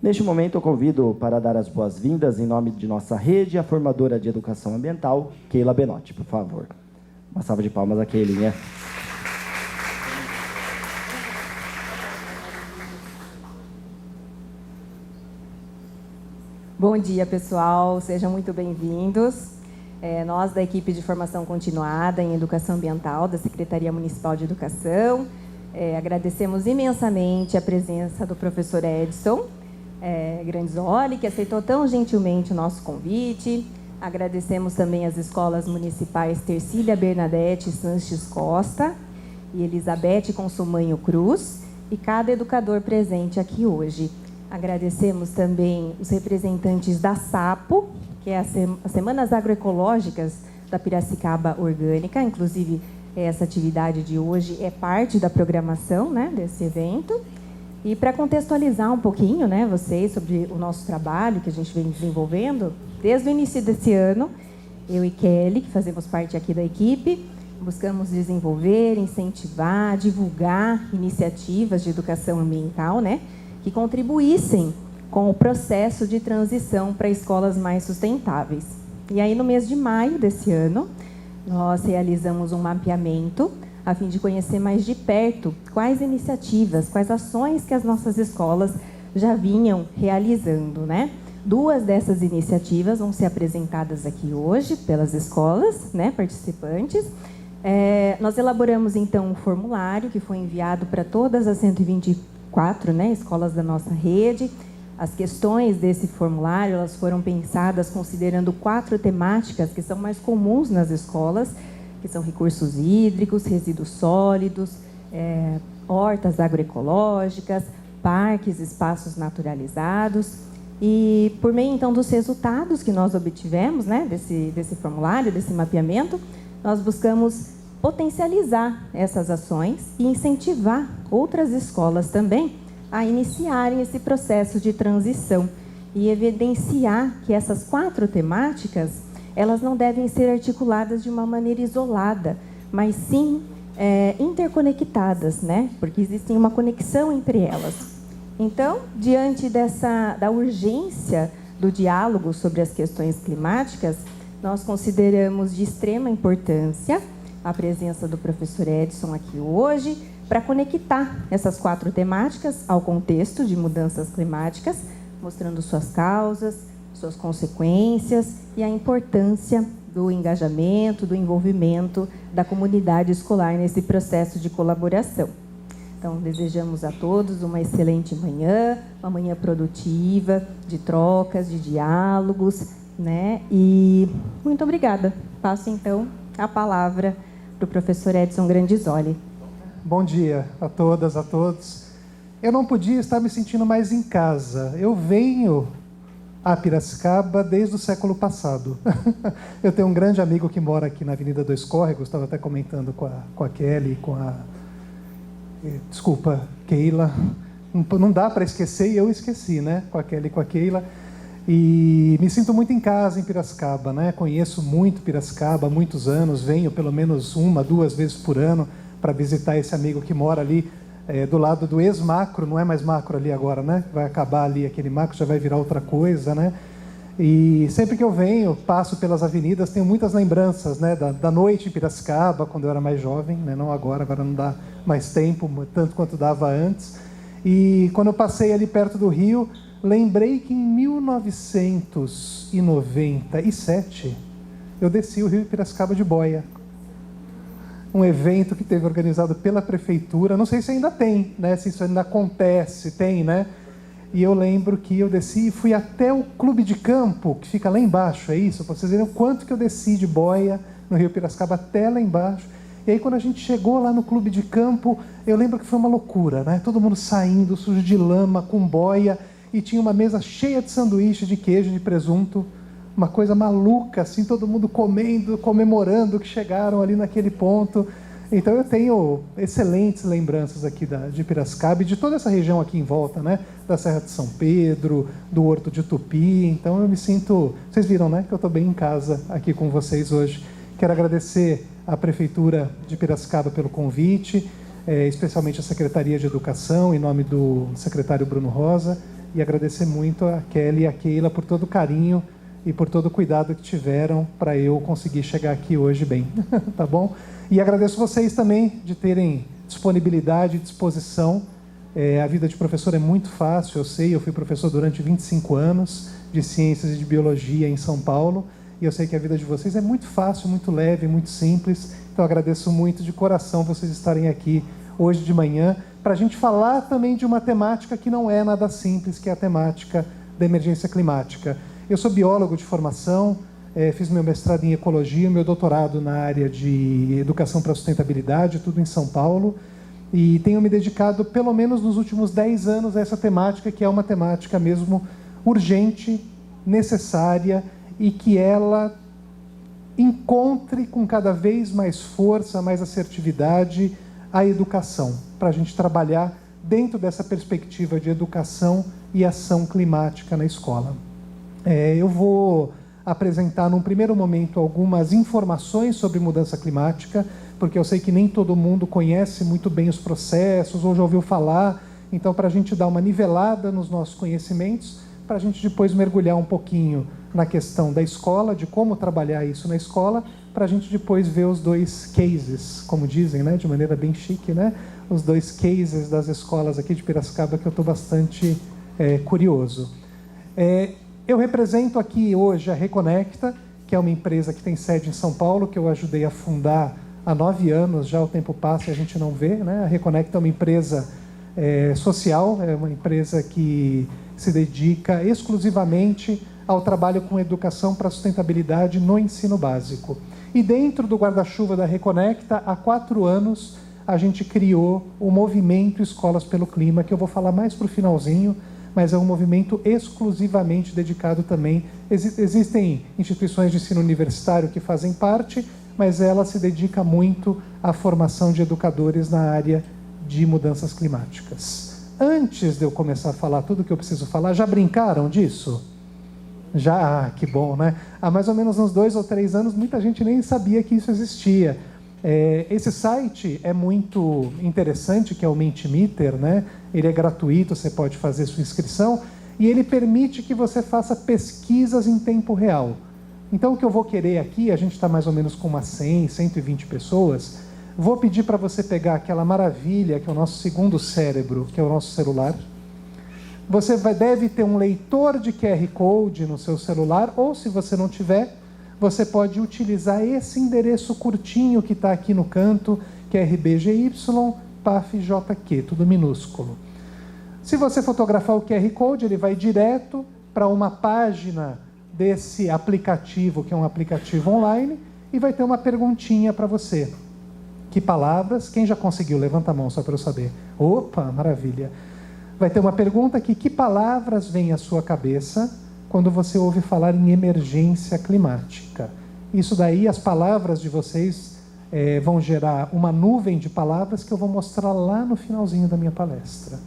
Neste momento, eu convido para dar as boas-vindas, em nome de nossa rede, a formadora de educação ambiental, Keila Benotti, por favor. Uma salva de palmas a Keilinha. Bom dia, pessoal. Sejam muito bem-vindos. Nós, da equipe de formação continuada em educação ambiental da Secretaria Municipal de Educação, agradecemos imensamente a presença do professor Edson Grandizoli, que aceitou tão gentilmente o nosso convite. Agradecemos também as escolas municipais Tercília Bernadette Sanches Costa e Elizabeth Consumanho Cruz e cada educador presente aqui hoje. Agradecemos também os representantes da SAPO, que é as Semanas Agroecológicas da Piracicaba Orgânica. Inclusive, essa atividade de hoje é parte da programação, né, desse evento. E para contextualizar um pouquinho, né, vocês sobre o nosso trabalho que a gente vem desenvolvendo, desde o início desse ano, eu e Kelly, que fazemos parte aqui da equipe, buscamos desenvolver, incentivar, divulgar iniciativas de educação ambiental, né, que contribuíssem com o processo de transição para escolas mais sustentáveis. E aí, no mês de maio desse ano, nós realizamos um mapeamento a fim de conhecer mais de perto quais iniciativas, quais ações que as nossas escolas já vinham realizando, né? 2 dessas iniciativas vão ser apresentadas aqui hoje pelas escolas, né, participantes. Nós elaboramos, então, um formulário que foi enviado para todas as 124, né, escolas da nossa rede. As questões desse formulário, elas foram pensadas considerando 4 temáticas que são mais comuns nas escolas, que são recursos hídricos, resíduos sólidos, hortas agroecológicas, parques, espaços naturalizados. E por meio, então, dos resultados que nós obtivemos, né, desse formulário, desse mapeamento, nós buscamos potencializar essas ações e incentivar outras escolas também a iniciarem esse processo de transição e evidenciar que essas 4 temáticas, elas não devem ser articuladas de uma maneira isolada, mas sim interconectadas, né? Porque existe uma conexão entre elas. Então, diante da urgência do diálogo sobre as questões climáticas, nós consideramos de extrema importância a presença do professor Edson aqui hoje, para conectar essas 4 temáticas ao contexto de mudanças climáticas, mostrando suas causas, suas consequências e a importância do engajamento, do envolvimento da comunidade escolar nesse processo de colaboração. Então, desejamos a todos uma excelente manhã, uma manhã produtiva, de trocas, de diálogos, né? E muito obrigada. Passo, então, a palavra para o professor Edson Grandizoli. Bom dia a todas, a todos. Eu não podia estar me sentindo mais em casa. Eu venho a Piracicaba desde o século passado. Eu tenho um grande amigo que mora aqui na Avenida Dois Córregos, estava até comentando com a Kelly, desculpa, Keila. Não dá para esquecer, e eu esqueci, né? Com a Kelly e com a Keila. E me sinto muito em casa em Piracicaba, né? Conheço muito Piracicaba há muitos anos, venho pelo menos 1, 2 vezes por ano para visitar esse amigo que mora ali do lado do ex-macro, não é mais macro ali agora, né? Vai acabar ali aquele macro, já vai virar outra coisa, né? E sempre que eu venho, passo pelas avenidas, tenho muitas lembranças, né? Da noite em Piracicaba, quando eu era mais jovem, né? Não agora não dá mais tempo, tanto quanto dava antes. E quando eu passei ali perto do rio, lembrei que em 1997 eu desci o rio Piracicaba de boia. Um evento que teve organizado pela prefeitura, não sei se ainda tem, né? Se isso ainda acontece, tem, né? E eu lembro que eu desci e fui até o clube de campo, que fica lá embaixo, é isso? Para vocês verem o quanto que eu desci de boia no rio Piracicaba até lá embaixo. E aí, quando a gente chegou lá no clube de campo, eu lembro que foi uma loucura, né? Todo mundo saindo, sujo de lama, com boia, e tinha uma mesa cheia de sanduíche, de queijo, de presunto, uma coisa maluca, assim, todo mundo comendo, comemorando que chegaram ali naquele ponto. Então eu tenho excelentes lembranças aqui de Piracicaba e de toda essa região aqui em volta, né? Da Serra de São Pedro, do Horto de Tupi. Então eu me sinto... Vocês viram, né? Que eu estou bem em casa aqui com vocês hoje. Quero agradecer à Prefeitura de Piracicaba pelo convite, especialmente a Secretaria de Educação, em nome do secretário Bruno Rosa. e agradecer muito a Kelly e a Keila por todo o carinho e por todo o cuidado que tiveram para eu conseguir chegar aqui hoje bem, tá bom? E agradeço vocês também de terem disponibilidade e disposição. A vida de professor é muito fácil, eu sei, eu fui professor durante 25 anos de Ciências e de Biologia em São Paulo, e eu sei que a vida de vocês é muito fácil, muito leve, muito simples, então eu agradeço muito de coração vocês estarem aqui hoje de manhã, para a gente falar também de uma temática que não é nada simples, que é a temática da emergência climática. Eu sou biólogo de formação, fiz meu mestrado em ecologia, meu doutorado na área de educação para a sustentabilidade, tudo em São Paulo, e tenho me dedicado, pelo menos nos últimos 10 anos, a essa temática, que é uma temática mesmo urgente, necessária, e que ela encontre com cada vez mais força, mais assertividade, a educação, para a gente trabalhar dentro dessa perspectiva de educação e ação climática na escola. Eu vou apresentar, num primeiro momento, algumas informações sobre mudança climática, porque eu sei que nem todo mundo conhece muito bem os processos, ou já ouviu falar, então para a gente dar uma nivelada nos nossos conhecimentos, para a gente depois mergulhar um pouquinho na questão da escola, de como trabalhar isso na escola, para a gente depois ver os dois cases, como dizem, né, de maneira bem chique, né, os dois cases das escolas aqui de Piracicaba, que eu estou bastante curioso. Eu represento aqui hoje a Reconecta, que é uma empresa que tem sede em São Paulo, que eu ajudei a fundar há 9 anos, já o tempo passa e a gente não vê, né? A Reconecta é uma empresa social, é uma empresa que se dedica exclusivamente ao trabalho com educação para a sustentabilidade no ensino básico. E dentro do guarda-chuva da Reconecta, há 4 anos, a gente criou o movimento Escolas pelo Clima, que eu vou falar mais para o finalzinho, mas é um movimento exclusivamente dedicado também. Existem instituições de ensino universitário que fazem parte, mas ela se dedica muito à formação de educadores na área de mudanças climáticas. Antes de eu começar a falar tudo o que eu preciso falar, já brincaram disso? Já, que bom, né? Há mais ou menos uns 2 ou 3 anos, muita gente nem sabia que isso existia. Esse site é muito interessante, que é o Mentimeter, né? Ele é gratuito, você pode fazer sua inscrição, e ele permite que você faça pesquisas em tempo real. Então, o que eu vou querer aqui, a gente está mais ou menos com umas 100, 120 pessoas, vou pedir para você pegar aquela maravilha, que é o nosso segundo cérebro, que é o nosso celular. Você deve ter um leitor de QR Code no seu celular, ou se você não tiver, você pode utilizar esse endereço curtinho que está aqui no canto, que é RBGY-PAFJQ, tudo minúsculo. Se você fotografar o QR Code, ele vai direto para uma página desse aplicativo, que é um aplicativo online, e vai ter uma perguntinha para você. Que palavras? Quem já conseguiu? Levanta a mão só para eu saber. Opa, maravilha. Vai ter uma pergunta aqui: que palavras vêm à sua cabeça quando você ouve falar em emergência climática? Isso daí, as palavras de vocês vão gerar uma nuvem de palavras que eu vou mostrar lá no finalzinho da minha palestra.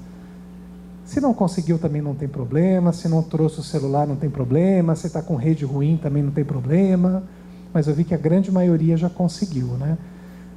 Se não conseguiu, também não tem problema. Se não trouxe o celular, não tem problema. Se está com rede ruim, também não tem problema. Mas eu vi que a grande maioria já conseguiu, né?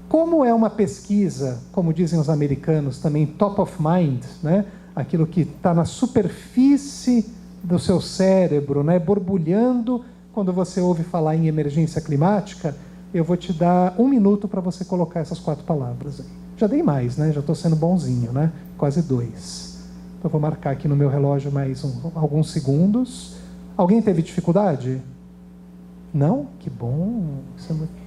Como é uma pesquisa, como dizem os americanos, também top of mind, né? Aquilo que está na superfície do seu cérebro, né? Borbulhando quando você ouve falar em emergência climática, eu vou te dar 1 minuto para você colocar essas 4 palavras aí. Já dei mais, né? Já estou sendo bonzinho, né? Quase 2. Então, vou marcar aqui no meu relógio mais alguns segundos. Alguém teve dificuldade? Não? Que bom. Isso é muito...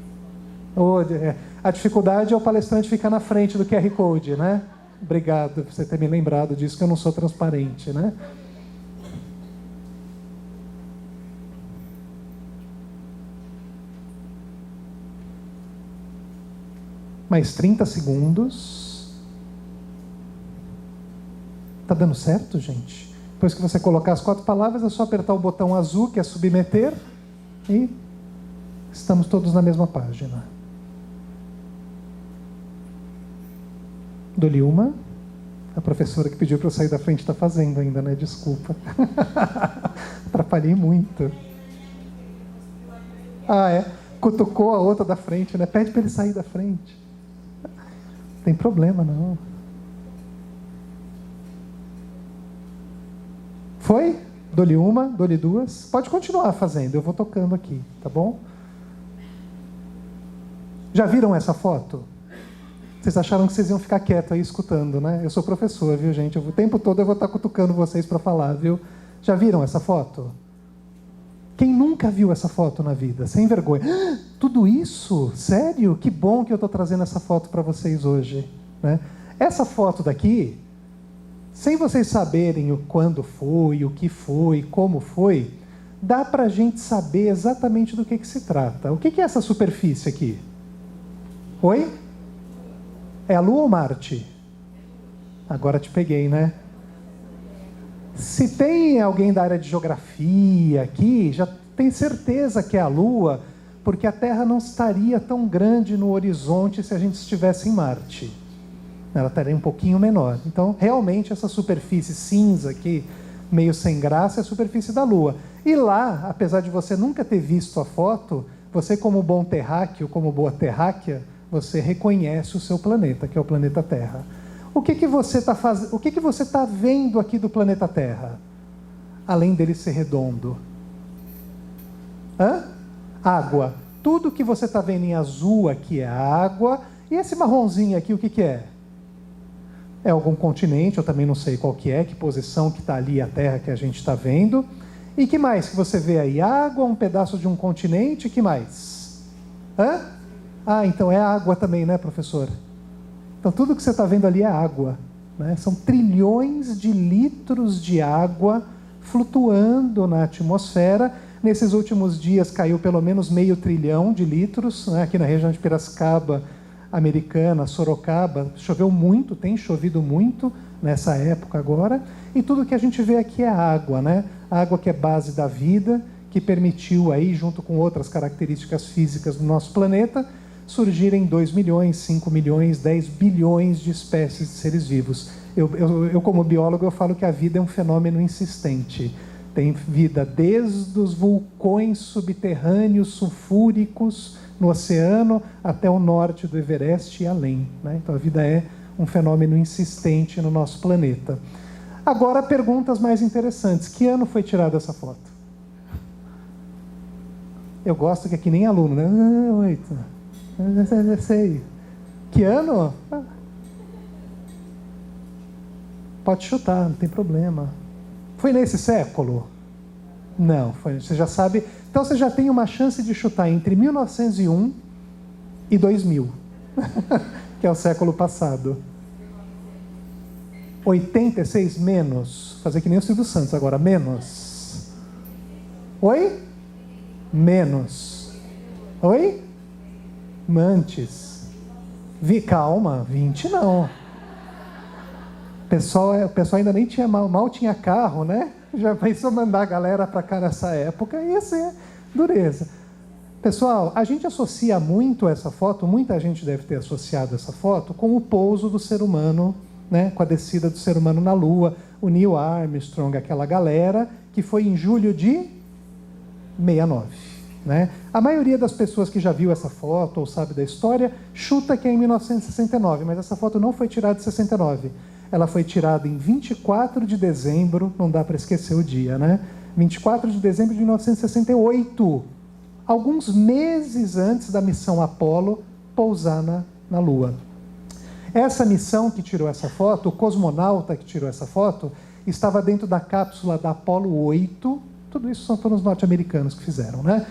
A dificuldade é o palestrante ficar na frente do QR Code, né? Obrigado por você ter me lembrado disso, que eu não sou transparente, né? Mais 30 segundos. Tá dando certo, gente? Depois que você colocar as 4 palavras, é só apertar o botão azul, que é submeter, e estamos todos na mesma página. Dou-lhe uma. A professora que pediu para eu sair da frente está fazendo ainda, né? Desculpa. Atrapalhei muito. Cutucou a outra da frente, né? Pede para ele sair da frente. Não tem problema, não. Foi? Dou-lhe uma, dou-lhe duas. Pode continuar fazendo, eu vou tocando aqui, tá bom? Já viram essa foto? Vocês acharam que vocês iam ficar quietos aí escutando, né? Eu sou professor, viu, gente? O tempo todo eu vou estar cutucando vocês para falar, viu? Já viram essa foto? Quem nunca viu essa foto na vida? Sem vergonha. Ah, tudo isso? Sério? Que bom que eu estou trazendo essa foto para vocês hoje, né? Essa foto daqui, sem vocês saberem o quando foi, o que foi, como foi, dá para a gente saber exatamente do que se trata. O que é essa superfície aqui? Oi? É a Lua ou Marte? Agora te peguei, né? Se tem alguém da área de geografia aqui, já tem certeza que é a Lua, porque a Terra não estaria tão grande no horizonte se a gente estivesse em Marte. Ela estaria um pouquinho menor. Então, realmente, essa superfície cinza aqui, meio sem graça, é a superfície da Lua. E lá, apesar de você nunca ter visto a foto, você, como bom terráqueo, como boa terráquea, você reconhece o seu planeta, que é o planeta Terra. O que você está fazendo? O que você está vendo aqui do planeta Terra? Além dele ser redondo. Água. Tudo que você está vendo em azul aqui é água. E esse marronzinho aqui, o que é? É algum continente, eu também não sei qual que é, que posição que está ali a Terra que a gente está vendo. E que mais que você vê aí? Água, um pedaço de um continente, que mais? Ah, então é água também, né, professor? Então tudo que você está vendo ali é água, né? São trilhões de litros de água flutuando na atmosfera. Nesses últimos dias caiu pelo menos 500 bilhão de litros, né? Aqui na região de Piracicaba, Americana, Sorocaba, choveu muito, tem chovido muito nessa época agora. E tudo que a gente vê aqui é água, né? A água que é base da vida, que permitiu aí, junto com outras características físicas do nosso planeta, surgirem 2 milhões, 5 milhões, 10 bilhões de espécies de seres vivos. Eu como biólogo, eu falo que a vida é um fenômeno insistente. Tem vida desde os vulcões subterrâneos sulfúricos no oceano até o norte do Everest e além, né? Então a vida é um fenômeno insistente no nosso planeta. Agora, perguntas mais interessantes. Que ano foi tirada essa foto? Eu gosto que é que nem aluno, né? 8. Sei. Que ano? Pode chutar, não tem problema. Foi nesse século? Não, foi. Você já sabe. Então você já tem uma chance de chutar entre 1901 e 2000, que é o século passado. 86 menos. Fazer que nem o Silvio Santos agora. Menos. Oi? Menos. Oi? Antes. Calma, 20 não. O pessoal ainda nem tinha, mal tinha carro, né? Já pensou mandar a galera para cá nessa época, ia ser dureza. Pessoal, a gente associa muito essa foto, muita gente deve ter associado essa foto com o pouso do ser humano, né? Com a descida do ser humano na Lua, o Neil Armstrong, aquela galera, que foi em julho de 69. Né? A maioria das pessoas que já viu essa foto ou sabe da história, chuta que é em 1969, mas essa foto não foi tirada em 69. Ela foi tirada em 24 de dezembro, não dá para esquecer o dia, né? 24 de dezembro de 1968, alguns meses antes da missão Apollo pousar na Lua. Essa missão que tirou essa foto, o cosmonauta que tirou essa foto, estava dentro da cápsula da Apollo 8, tudo isso foram os norte-americanos que fizeram, né?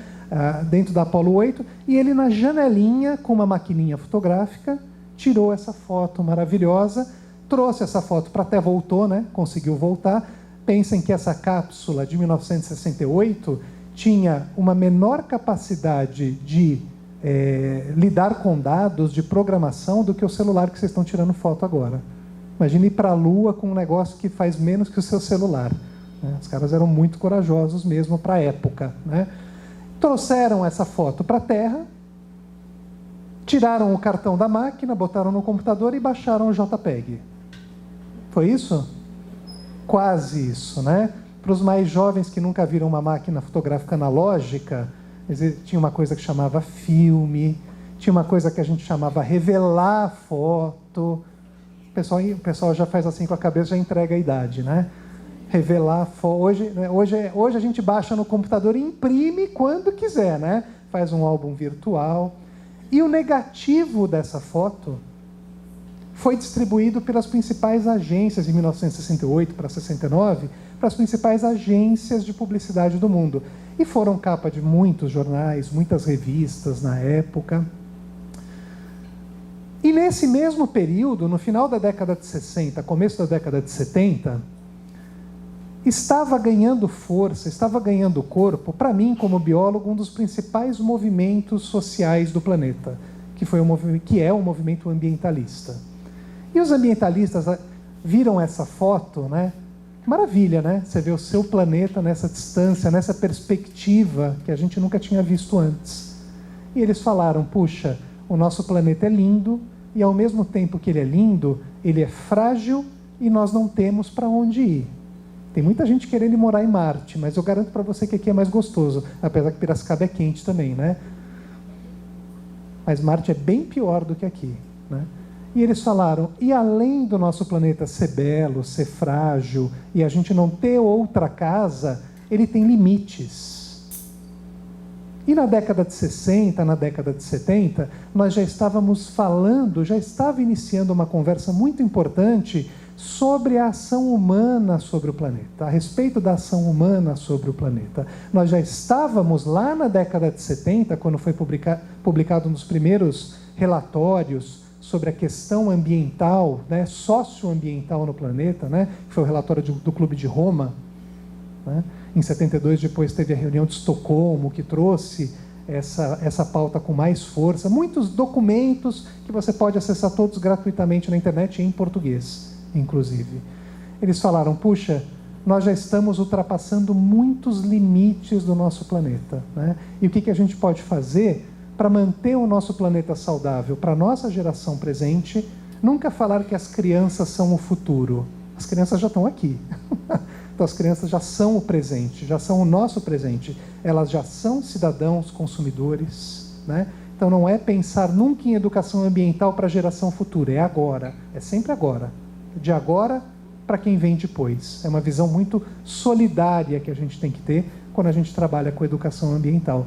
Dentro da Apollo 8, e ele na janelinha, com uma maquininha fotográfica, tirou essa foto maravilhosa, trouxe essa foto para até voltou, né? Conseguiu voltar. Pensem que essa cápsula de 1968 tinha uma menor capacidade de lidar com dados de programação do que o celular que vocês estão tirando foto agora. Imagine ir para a Lua com um negócio que faz menos que o seu celular, né? Os caras eram muito corajosos mesmo para a época, né? Trouxeram essa foto para a Terra, tiraram o cartão da máquina, botaram no computador e baixaram o JPEG. Foi isso? Quase isso, né? Para os mais jovens que nunca viram uma máquina fotográfica analógica, tinha uma coisa que chamava filme, tinha uma coisa que a gente chamava revelar foto. O pessoal já faz assim com a cabeça, já entrega a idade, né? revelar hoje, né? Hoje a gente baixa no computador e imprime quando quiser, né? Faz um álbum virtual. E o negativo dessa foto foi distribuído pelas principais agências, em 1968 para 69, para as principais agências de publicidade do mundo. E foram capa de muitos jornais, muitas revistas na época. E nesse mesmo período, no final da década de 60, começo da década de 70, estava ganhando força, estava ganhando corpo, para mim, como biólogo, um dos principais movimentos sociais do planeta, que é o movimento ambientalista. E os ambientalistas viram essa foto, né? Maravilha, né? Você vê o seu planeta nessa distância, nessa perspectiva que a gente nunca tinha visto antes. E eles falaram, puxa, o nosso planeta é lindo, e ao mesmo tempo que ele é lindo, ele é frágil e nós não temos para onde ir. Tem muita gente querendo ir morar em Marte, mas eu garanto para você que aqui é mais gostoso, apesar que Piracicaba é quente também, né? Mas Marte é bem pior do que aqui, né? E eles falaram, e além do nosso planeta ser belo, ser frágil, e a gente não ter outra casa, ele tem limites. E na década de 60, na década de 70, nós já estávamos falando, já estava iniciando uma conversa muito importante sobre a ação humana sobre o planeta, a respeito da ação humana sobre o planeta. Nós já estávamos lá na década de 70, quando foi publicado um dos primeiros relatórios sobre a questão ambiental, né, socioambiental no planeta, né, que foi o relatório do Clube de Roma, né. Em 72, depois teve a reunião de Estocolmo, que trouxe essa pauta com mais força. Muitos documentos que você pode acessar todos gratuitamente na internet, em português, inclusive. Eles falaram, puxa, nós já estamos ultrapassando muitos limites do nosso planeta, né? E o que a gente pode fazer para manter o nosso planeta saudável para a nossa geração presente? Nunca falar que as crianças são o futuro. As crianças já estão aqui. Então as crianças já são o presente, já são o nosso presente. Elas já são cidadãos consumidores, né? Então não é pensar nunca em educação ambiental para a geração futura, é agora, é sempre agora. De agora para quem vem depois. É uma visão muito solidária que a gente tem que ter quando a gente trabalha com educação ambiental.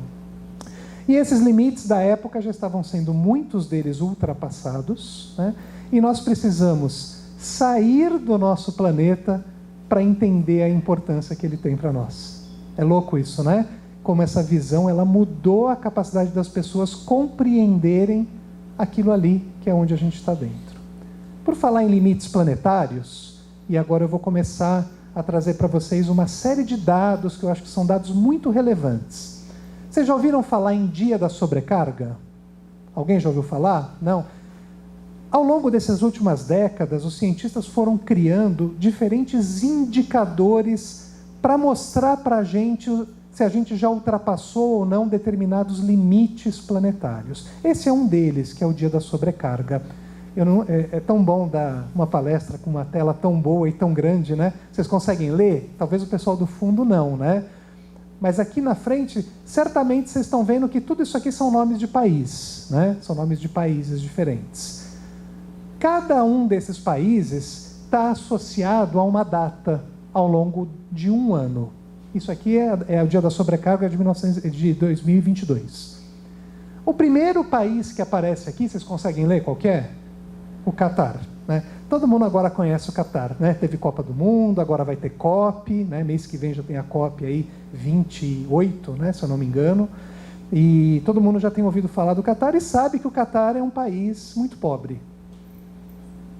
E esses limites da época já estavam sendo, muitos deles, ultrapassados, né? E nós precisamos sair do nosso planeta para entender a importância que ele tem para nós. É louco isso, né? Como essa visão, ela mudou a capacidade das pessoas compreenderem aquilo ali, que é onde a gente está dentro. Por falar em limites planetários, e agora eu vou começar a trazer para vocês uma série de dados que eu acho que são dados muito relevantes. Vocês já ouviram falar em Dia da Sobrecarga? Alguém já ouviu falar? Não? Ao longo dessas últimas décadas, os cientistas foram criando diferentes indicadores para mostrar para a gente se a gente já ultrapassou ou não determinados limites planetários. Esse é um deles, que é o Dia da Sobrecarga. É tão bom dar uma palestra com uma tela tão boa e tão grande, né? Vocês conseguem ler? Talvez o pessoal do fundo não, né? Mas aqui na frente, certamente vocês estão vendo que tudo isso aqui são nomes de país, né? São nomes de países diferentes. Cada um desses países está associado a uma data ao longo de um ano. Isso aqui é o Dia da Sobrecarga de 2022. O primeiro país que aparece aqui, vocês conseguem ler qual que é? O Catar, né? Todo mundo agora conhece o Catar, né? Teve Copa do Mundo, agora vai ter COP, né? Mês que vem já tem a COP aí, 28, né? Se eu não me engano. E todo mundo já tem ouvido falar do Catar e sabe que o Catar é um país muito pobre,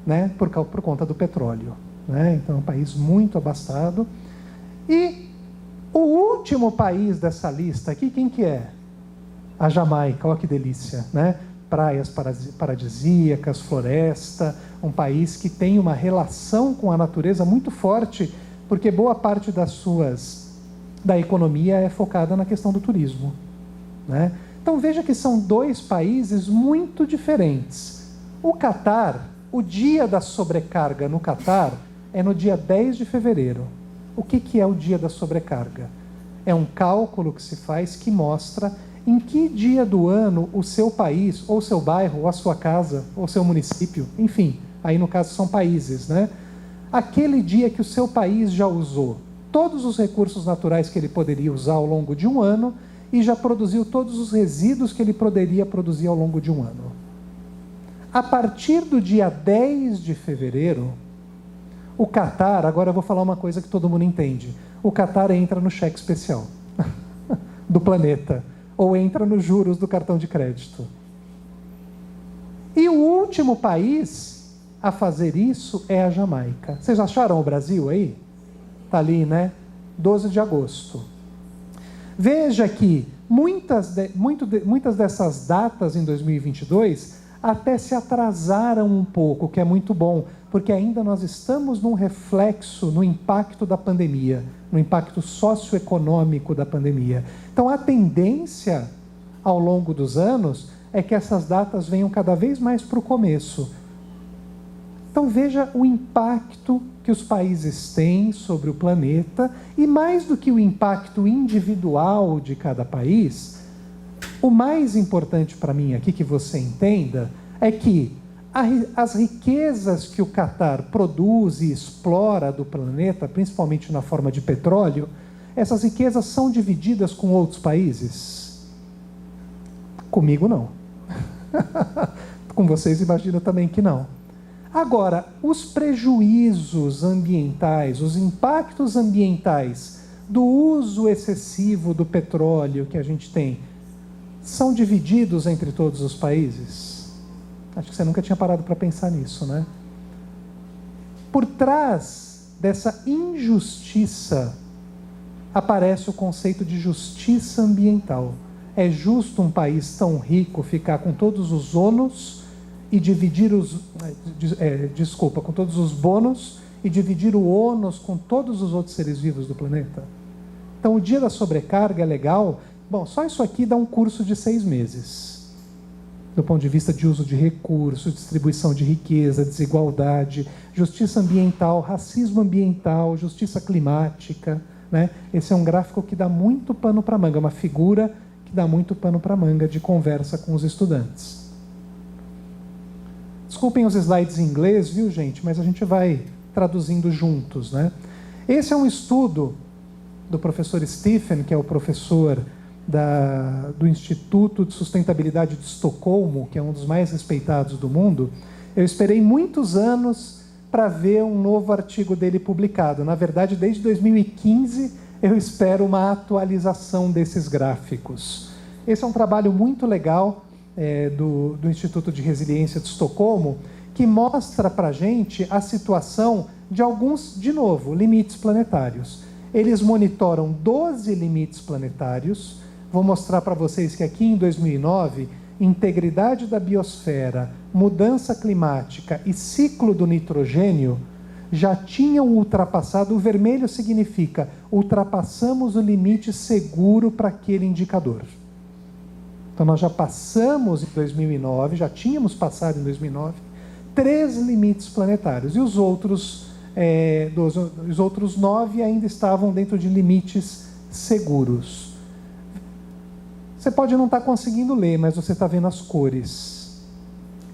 né? Por conta do petróleo, né? Então é um país muito abastado. E o último país dessa lista aqui, quem que é? A Jamaica, olha que delícia, né? Praias paradisíacas, floresta, um país que tem uma relação com a natureza muito forte, porque boa parte da economia é focada na questão do turismo, né? Então veja que são dois países muito diferentes. O Catar, o Dia da Sobrecarga no Catar é no dia 10 de fevereiro. O que é o Dia da Sobrecarga? É um cálculo que se faz que mostra em que dia do ano o seu país, ou seu bairro, ou a sua casa, ou seu município, enfim, aí no caso são países, né? aquele dia que o seu país já usou todos os recursos naturais que ele poderia usar ao longo de um ano e já produziu todos os resíduos que ele poderia produzir ao longo de um ano. A partir do dia 10 de fevereiro, o Catar, agora eu vou falar uma coisa que todo mundo entende, o Catar entra no cheque especial do planeta, ou entra nos juros do cartão de crédito. E o último país a fazer isso é a Jamaica. Vocês acharam o Brasil aí? Está ali, né? 12 de agosto. Veja que muitas dessas datas em 2022 até se atrasaram um pouco, o que é muito bom, porque ainda nós estamos num reflexo no impacto da pandemia, no impacto socioeconômico da pandemia. Então, a tendência ao longo dos anos é que essas datas venham cada vez mais para o começo. Então, veja o impacto que os países têm sobre o planeta, e mais do que o impacto individual de cada país, o mais importante para mim aqui que você entenda é que as riquezas que o Catar produz e explora do planeta, principalmente na forma de petróleo, essas riquezas são divididas com outros países? Comigo não. Com vocês imagino também que não. Agora, os prejuízos ambientais, os impactos ambientais do uso excessivo do petróleo que a gente tem, são divididos entre todos os países? Acho que você nunca tinha parado para pensar nisso, né? Por trás dessa injustiça aparece o conceito de justiça ambiental. É justo um país tão rico ficar com todos os ônus e dividir com todos os bônus e dividir o ônus com todos os outros seres vivos do planeta? Então, o dia da sobrecarga é legal. Bom, só isso aqui dá um curso de 6 meses. Do ponto de vista de uso de recursos, distribuição de riqueza, desigualdade, justiça ambiental, racismo ambiental, justiça climática, né? Esse é um gráfico que dá muito pano para manga, uma figura que dá muito pano para manga de conversa com os estudantes. Desculpem os slides em inglês, viu, gente? Mas a gente vai traduzindo juntos, né? Esse é um estudo do professor Stephen, que é o professor do Instituto de Sustentabilidade de Estocolmo, que é um dos mais respeitados do mundo. Eu esperei muitos anos para ver um novo artigo dele publicado. Na verdade, desde 2015, eu espero uma atualização desses gráficos. Esse é um trabalho muito legal do Instituto de Resiliência de Estocolmo, que mostra para a gente a situação de alguns, de novo, limites planetários. Eles monitoram 12 limites planetários. Vou mostrar para vocês que aqui em 2009, integridade da biosfera, mudança climática e ciclo do nitrogênio já tinham ultrapassado. O vermelho significa ultrapassamos o limite seguro para aquele indicador. Então, nós já passamos em 2009, já tínhamos passado em 2009, 3 limites planetários. E os outros 9 ainda estavam dentro de limites seguros. Você pode não estar conseguindo ler, mas você está vendo as cores.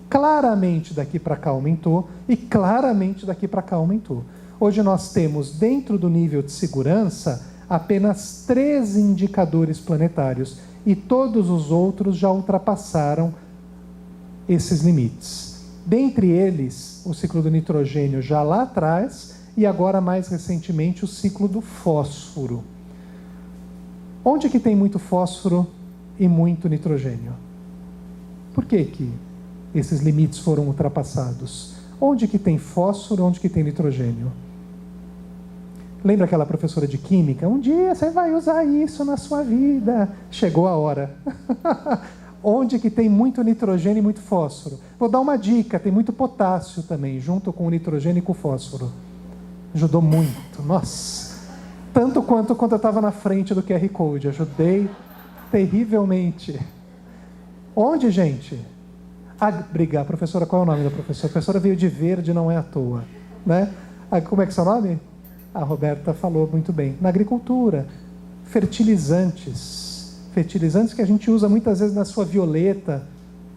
Claramente daqui para cá aumentou e claramente daqui para cá aumentou. Hoje nós temos, dentro do nível de segurança, apenas 3 indicadores planetários e todos os outros já ultrapassaram esses limites. Dentre eles, o ciclo do nitrogênio já lá atrás e agora, mais recentemente, o ciclo do fósforo. Onde que tem muito fósforo e muito nitrogênio? Por que esses limites foram ultrapassados? Onde que tem fósforo, onde que tem nitrogênio? Lembra aquela professora de química? Um dia você vai usar isso na sua vida. Chegou a hora. Onde que tem muito nitrogênio e muito fósforo? Vou dar uma dica, tem muito potássio também, junto com o nitrogênio e com o fósforo. Ajudou muito, nossa. Tanto quanto quando eu estava na frente do QR Code, ajudei terrivelmente. Onde, gente? Obrigado, professora, qual é o nome da professora? A professora veio de verde, não é à toa, né? Como é que é o seu nome? A Roberta falou muito bem. Na agricultura, fertilizantes que a gente usa muitas vezes na sua violeta,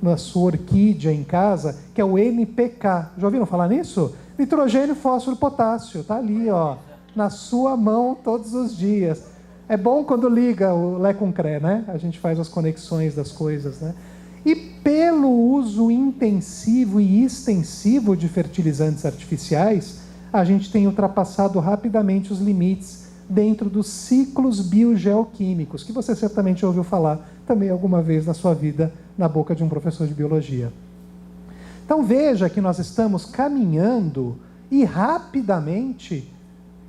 na sua orquídea em casa, que é o NPK. Já ouviram falar nisso? Nitrogênio, fósforo, potássio, tá ali, ó, na sua mão todos os dias. É bom quando liga o Lé com Cré, né? A gente faz as conexões das coisas, né? E pelo uso intensivo e extensivo de fertilizantes artificiais, a gente tem ultrapassado rapidamente os limites dentro dos ciclos biogeoquímicos, que você certamente ouviu falar também alguma vez na sua vida, na boca de um professor de biologia. Então veja que nós estamos caminhando e rapidamente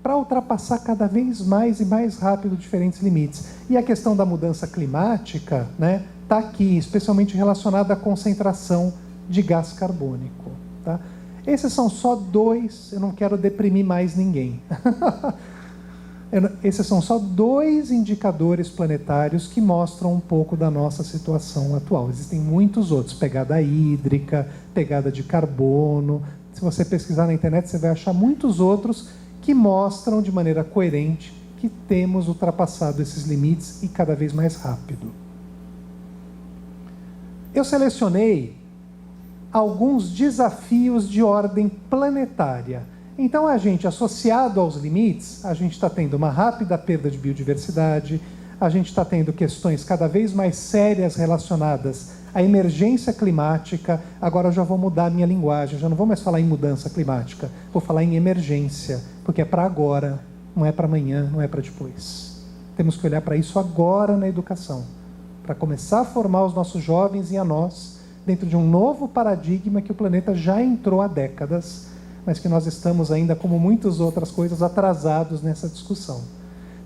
para ultrapassar cada vez mais e mais rápido diferentes limites. E a questão da mudança climática, né, está aqui, especialmente relacionada à concentração de gás carbônico. Tá? Esses são só dois, eu não quero deprimir mais ninguém. Esses são só dois indicadores planetários que mostram um pouco da nossa situação atual. Existem muitos outros, pegada hídrica, pegada de carbono. Se você pesquisar na internet, você vai achar muitos outros que mostram de maneira coerente que temos ultrapassado esses limites e cada vez mais rápido. Eu selecionei alguns desafios de ordem planetária. Então, a gente, associado aos limites, a gente está tendo uma rápida perda de biodiversidade, a gente está tendo questões cada vez mais sérias relacionadas à emergência climática. Agora eu já vou mudar a minha linguagem, já não vou mais falar em mudança climática, vou falar em emergência, porque é para agora, não é para amanhã, não é para depois. Temos que olhar para isso agora na educação, para começar a formar os nossos jovens e a nós dentro de um novo paradigma que o planeta já entrou há décadas, mas que nós estamos ainda, como muitas outras coisas, atrasados nessa discussão.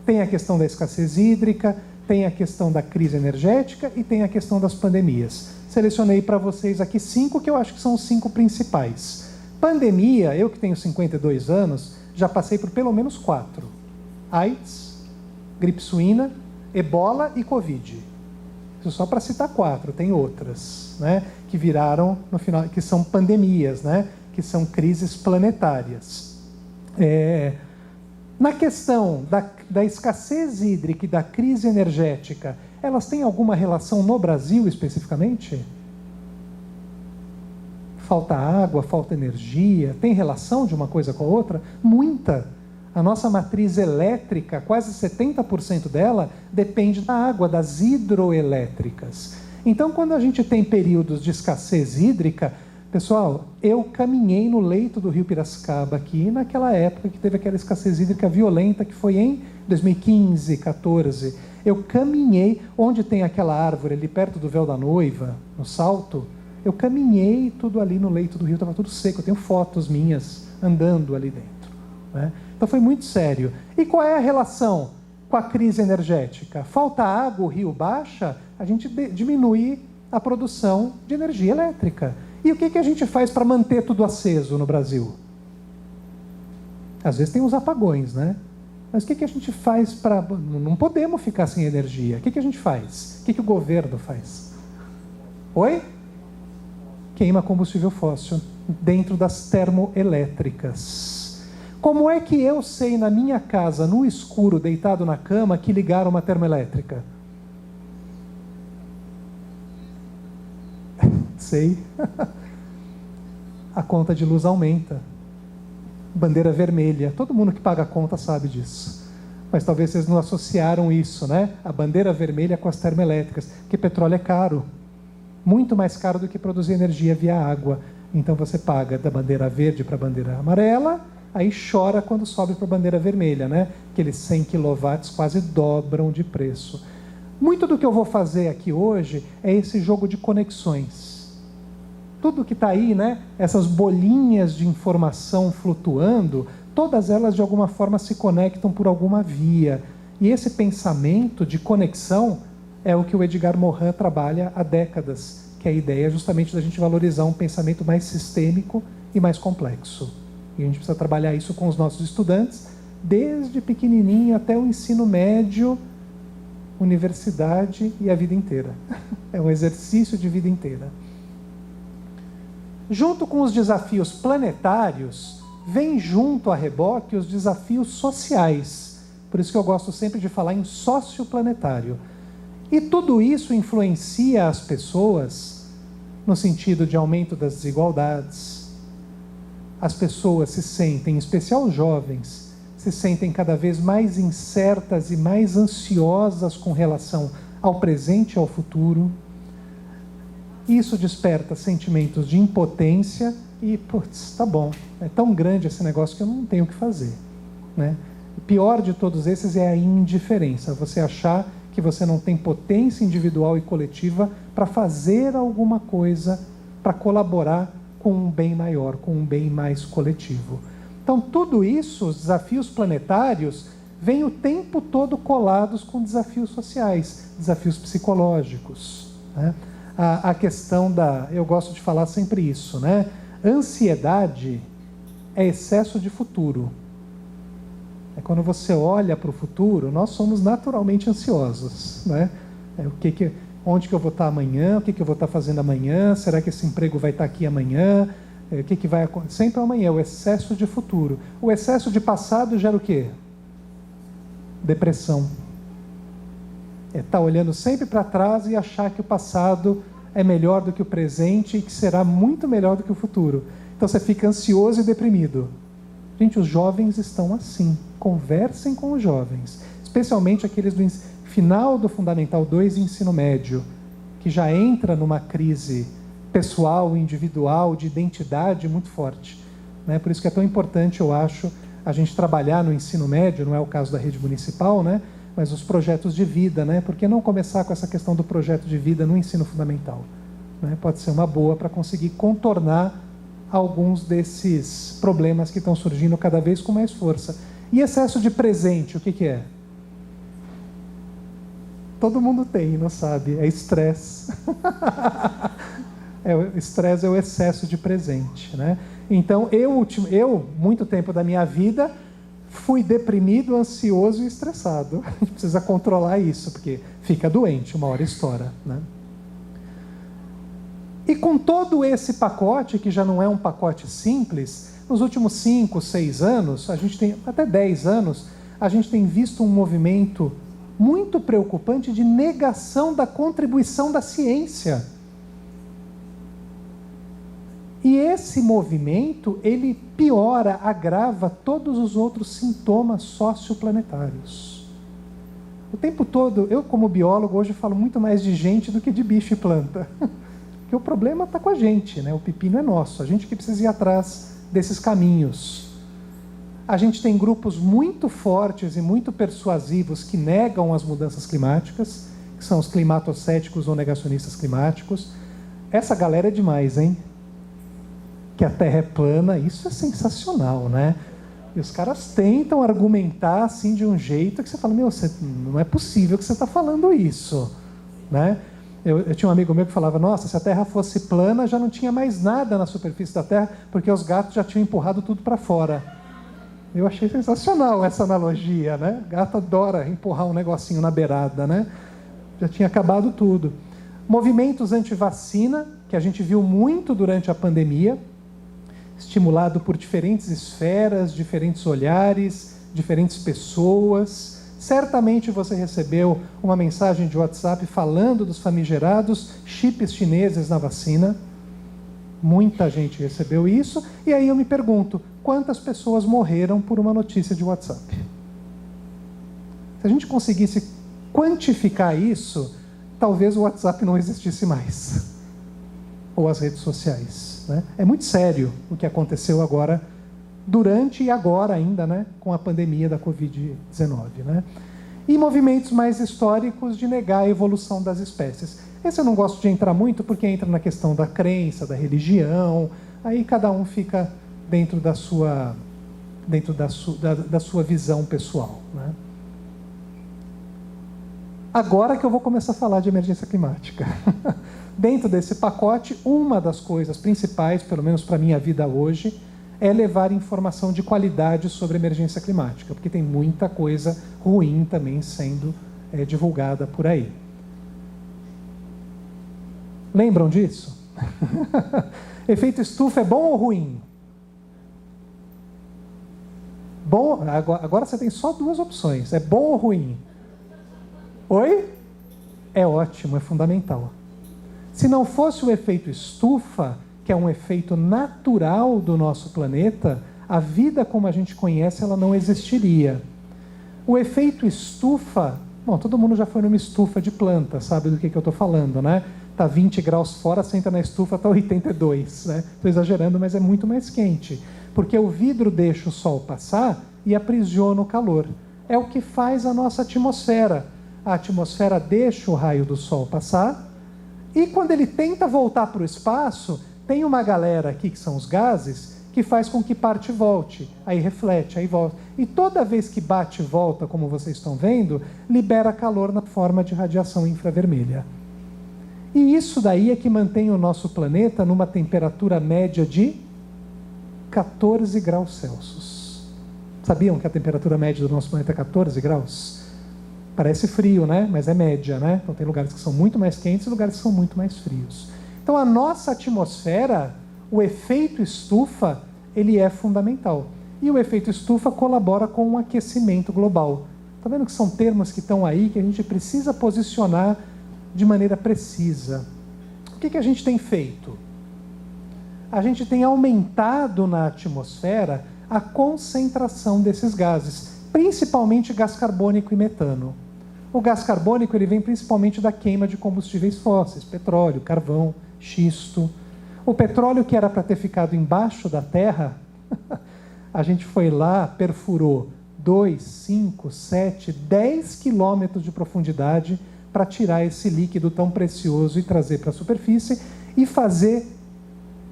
Tem a questão da escassez hídrica, tem a questão da crise energética e tem a questão das pandemias. Selecionei para vocês aqui 5 que eu acho que são os 5 principais. Pandemia, eu que tenho 52 anos, já passei por pelo menos 4. AIDS, gripe suína, ebola e Covid. Isso só para citar 4, tem outras, né, que viraram, no final, que são pandemias, né, que são crises planetárias. Na questão da escassez hídrica e da crise energética, elas têm alguma relação no Brasil especificamente? Falta água, falta energia, tem relação de uma coisa com a outra? Muita. A nossa matriz elétrica, quase 70% dela, depende da água, das hidroelétricas. Então, quando a gente tem períodos de escassez hídrica, pessoal, eu caminhei no leito do Rio Piracicaba aqui, naquela época que teve aquela escassez hídrica violenta, que foi em 2015, 14. Eu caminhei, onde tem aquela árvore ali perto do Véu da Noiva, no Salto, eu caminhei tudo ali no leito do rio, estava tudo seco, eu tenho fotos minhas andando ali dentro, né? Então foi muito sério. E qual é a relação com a crise energética? Falta água, o rio baixa, a gente diminui a produção de energia elétrica. E o que a gente faz para manter tudo aceso no Brasil? Às vezes tem uns apagões, né? Mas o que a gente faz para... Não podemos ficar sem energia. O que a gente faz? O que o governo faz? Oi? Queima combustível fóssil dentro das termoelétricas. Como é que eu sei na minha casa, no escuro, deitado na cama, que ligaram uma termoelétrica? Sei. A conta de luz aumenta. Bandeira vermelha. Todo mundo que paga a conta sabe disso. Mas talvez vocês não associaram isso, né? A bandeira vermelha com as termoelétricas. Porque petróleo é caro. Muito mais caro do que produzir energia via água. Então você paga da bandeira verde para a bandeira amarela, aí chora quando sobe para a bandeira vermelha, né? Aqueles 100 kW quase dobram de preço. Muito do que eu vou fazer aqui hoje é esse jogo de conexões. Tudo que está aí, né? Essas bolinhas de informação flutuando, todas elas de alguma forma se conectam por alguma via. E esse pensamento de conexão é o que o Edgar Morin trabalha há décadas, que é a ideia justamente da gente valorizar um pensamento mais sistêmico e mais complexo. E a gente precisa trabalhar isso com os nossos estudantes, desde pequenininho até o ensino médio, universidade e a vida inteira. É um exercício de vida inteira. Junto com os desafios planetários, vem junto a reboque os desafios sociais. Por isso que eu gosto sempre de falar em socioplanetário. E tudo isso influencia as pessoas no sentido de aumento das desigualdades, as pessoas se sentem, em especial os jovens, se sentem cada vez mais incertas e mais ansiosas com relação ao presente e ao futuro. Isso desperta sentimentos de impotência e, putz, tá bom, é tão grande esse negócio que eu não tenho o que fazer, né? O pior de todos esses é a indiferença, você achar que você não tem potência individual e coletiva para fazer alguma coisa, para colaborar com um bem maior, com um bem mais coletivo. Então, tudo isso, os desafios planetários, vêm o tempo todo colados com desafios sociais, desafios psicológicos, né? A questão eu gosto de falar sempre isso, né? Ansiedade é excesso de futuro. É quando você olha para o futuro, nós somos naturalmente ansiosos, né? Onde que eu vou estar amanhã? O que eu vou estar fazendo amanhã? Será que esse emprego vai estar aqui amanhã? O que vai acontecer? Sempre amanhã, o excesso de futuro. O excesso de passado gera o quê? Depressão. É estar olhando sempre para trás e achar que o passado é melhor do que o presente e que será muito melhor do que o futuro. Então você fica ansioso e deprimido. Gente, os jovens estão assim. Conversem com os jovens, especialmente aqueles do final do Fundamental 2 e ensino médio, que já entra numa crise pessoal, individual, de identidade muito forte, né? Por isso que é tão importante, eu acho, a gente trabalhar no ensino médio, não é o caso da rede municipal, né? Mas os projetos de vida, né? Por que não começar com essa questão do projeto de vida no ensino fundamental, né? Pode ser uma boa para conseguir contornar alguns desses problemas que estão surgindo cada vez com mais força. E excesso de presente, o que é? Todo mundo tem, não sabe? É estresse. Estresse é o excesso de presente, né? Então, eu, muito tempo da minha vida, fui deprimido, ansioso e estressado. A gente precisa controlar isso, porque fica doente, uma hora estoura, né? E com todo esse pacote, que já não é um pacote simples, nos últimos 5, 6 anos, a gente tem, até 10 anos, a gente tem visto um movimento muito preocupante de negação da contribuição da ciência. E esse movimento, ele piora, agrava todos os outros sintomas socioplanetários. O tempo todo, eu como biólogo, hoje falo muito mais de gente do que de bicho e planta. Porque o problema está com a gente, né? O pepino é nosso, a gente que precisa ir atrás desses caminhos. A gente tem grupos muito fortes e muito persuasivos que negam as mudanças climáticas, que são os climatocéticos ou negacionistas climáticos. Essa galera é demais, hein? Que a Terra é plana, isso é sensacional, né? E os caras tentam argumentar assim de um jeito que você fala, não é possível que você está falando isso, né? Eu tinha um amigo meu que falava, nossa, se a Terra fosse plana, já não tinha mais nada na superfície da Terra, porque os gatos já tinham empurrado tudo para fora. Eu achei sensacional essa analogia, né? Gato adora empurrar um negocinho na beirada, né? Já tinha acabado tudo. Movimentos anti-vacina, que a gente viu muito durante a pandemia, estimulado por diferentes esferas, diferentes olhares, diferentes pessoas. Certamente você recebeu uma mensagem de WhatsApp falando dos famigerados chips chineses na vacina. Muita gente recebeu isso. E aí eu me pergunto, quantas pessoas morreram por uma notícia de WhatsApp? Se a gente conseguisse quantificar isso, talvez o WhatsApp não existisse mais. Ou as redes sociais, né? É muito sério o que aconteceu agora, durante e agora ainda, né, com a pandemia da Covid-19, né? E movimentos mais históricos de negar a evolução das espécies. Esse eu não gosto de entrar muito, porque entra na questão da crença, da religião, aí cada um fica dentro da sua visão pessoal, né? Agora que eu vou começar a falar de emergência climática. Dentro desse pacote, uma das coisas principais, pelo menos para a minha vida hoje, é levar informação de qualidade sobre emergência climática, porque tem muita coisa ruim também sendo divulgada por aí. Lembram disso? Efeito estufa é bom ou ruim? Bom, agora você tem só duas opções, é bom ou ruim? Oi? É ótimo, é fundamental. Se não fosse o efeito estufa, que é um efeito natural do nosso planeta, a vida como a gente conhece, ela não existiria. O efeito estufa, bom, todo mundo já foi numa estufa de planta, sabe do que eu estou falando, né? Está 20 graus fora, senta na estufa, está 82, né? Estou exagerando, mas é muito mais quente, porque o vidro deixa o sol passar e aprisiona o calor. É o que faz a nossa atmosfera. A atmosfera deixa o raio do sol passar, e quando ele tenta voltar para o espaço, tem uma galera aqui, que são os gases, que faz com que parte e volte, aí reflete, aí volta. E toda vez que bate e volta, como vocês estão vendo, libera calor na forma de radiação infravermelha. E isso daí é que mantém o nosso planeta numa temperatura média de 14 graus Celsius. Sabiam que a temperatura média do nosso planeta é 14 graus? Parece frio, né? Mas é média, né? Então tem lugares que são muito mais quentes e lugares que são muito mais frios. Então a nossa atmosfera, o efeito estufa, ele é fundamental. E o efeito estufa colabora com o aquecimento global. Está vendo que são termos que estão aí, que a gente precisa posicionar de maneira precisa. O que a gente tem feito? A gente tem aumentado na atmosfera a concentração desses gases, principalmente gás carbônico e metano. O gás carbônico ele vem principalmente da queima de combustíveis fósseis, petróleo, carvão, xisto. O petróleo que era para ter ficado embaixo da terra, a gente foi lá, perfurou 2, 5, 7, 10 quilômetros de profundidade para tirar esse líquido tão precioso e trazer para a superfície e fazer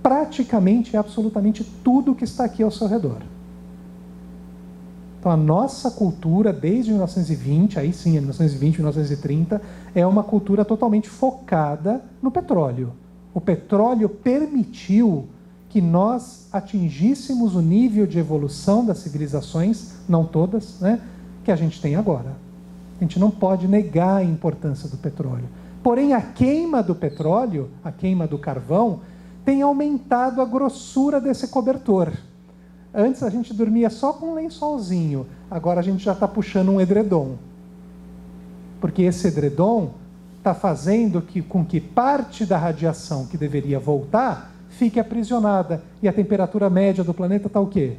praticamente, absolutamente tudo que está aqui ao seu redor. Então a nossa cultura, desde 1920, aí sim, 1920, 1930, é uma cultura totalmente focada no petróleo. O petróleo permitiu que nós atingíssemos o nível de evolução das civilizações, não todas, né, que a gente tem agora. A gente não pode negar a importância do petróleo. Porém, a queima do petróleo, a queima do carvão, tem aumentado a grossura desse cobertor. Antes a gente dormia só com um lençolzinho, agora a gente já está puxando um edredom. Porque esse edredom está fazendo com que parte da radiação que deveria voltar fique aprisionada. E a temperatura média do planeta está o quê?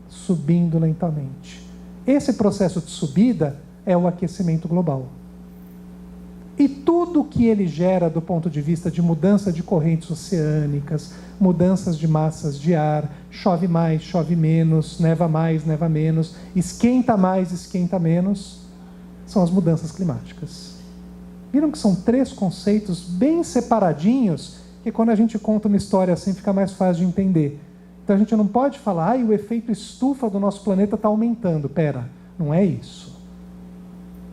Subindo lentamente. Esse processo de subida é o aquecimento global. E tudo que ele gera do ponto de vista de mudança de correntes oceânicas, mudanças de massas de ar, chove mais, chove menos, neva mais, neva menos, esquenta mais, esquenta menos, são as mudanças climáticas. Viram que são 3 conceitos bem separadinhos, que quando a gente conta uma história assim fica mais fácil de entender. Então a gente não pode falar, o efeito estufa do nosso planeta está aumentando. Pera, não é isso.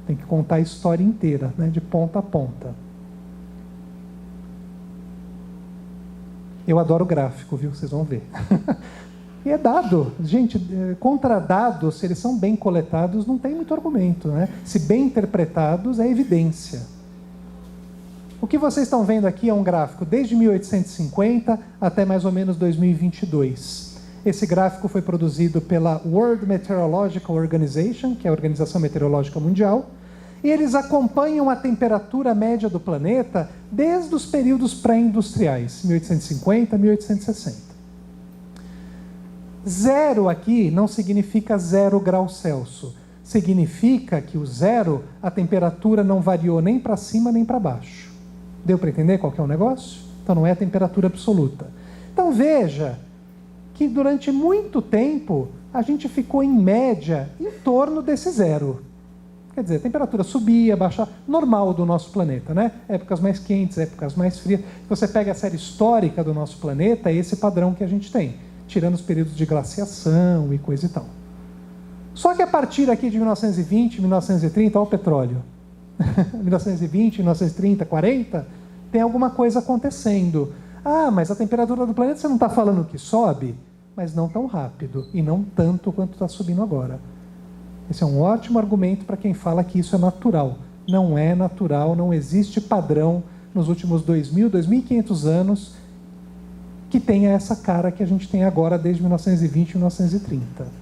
Tem que contar a história inteira, né, de ponta a ponta. Eu adoro gráfico, viu? Vocês vão ver. E é dado. Gente, contra dados, se eles são bem coletados, não tem muito argumento, né? Se bem interpretados, é evidência. O que vocês estão vendo aqui é um gráfico desde 1850 até mais ou menos 2022. Esse gráfico foi produzido pela World Meteorological Organization, que é a Organização Meteorológica Mundial, e eles acompanham a temperatura média do planeta desde os períodos pré-industriais, 1850 a 1860. 0 aqui não significa 0 graus Celsius. Significa que o 0, a temperatura não variou nem para cima nem para baixo. Deu para entender qual que é o negócio? Então não é a temperatura absoluta. Então veja que durante muito tempo a gente ficou em média em torno desse 0. Quer dizer, a temperatura subia, baixava, normal do nosso planeta, né? Épocas mais quentes, épocas mais frias. Se você pega a série histórica do nosso planeta, é esse padrão que a gente tem, tirando os períodos de glaciação e coisa e tal. Só que a partir aqui de 1920, 1930, olha o petróleo. 1920, 1930, 40, tem alguma coisa acontecendo. Ah, mas a temperatura do planeta, você não está falando que sobe? Mas não tão rápido e não tanto quanto está subindo agora. Esse é um ótimo argumento para quem fala que isso é natural. Não é natural, não existe padrão nos últimos 2.000, 2.500 anos que tenha essa cara que a gente tem agora desde 1920 e 1930.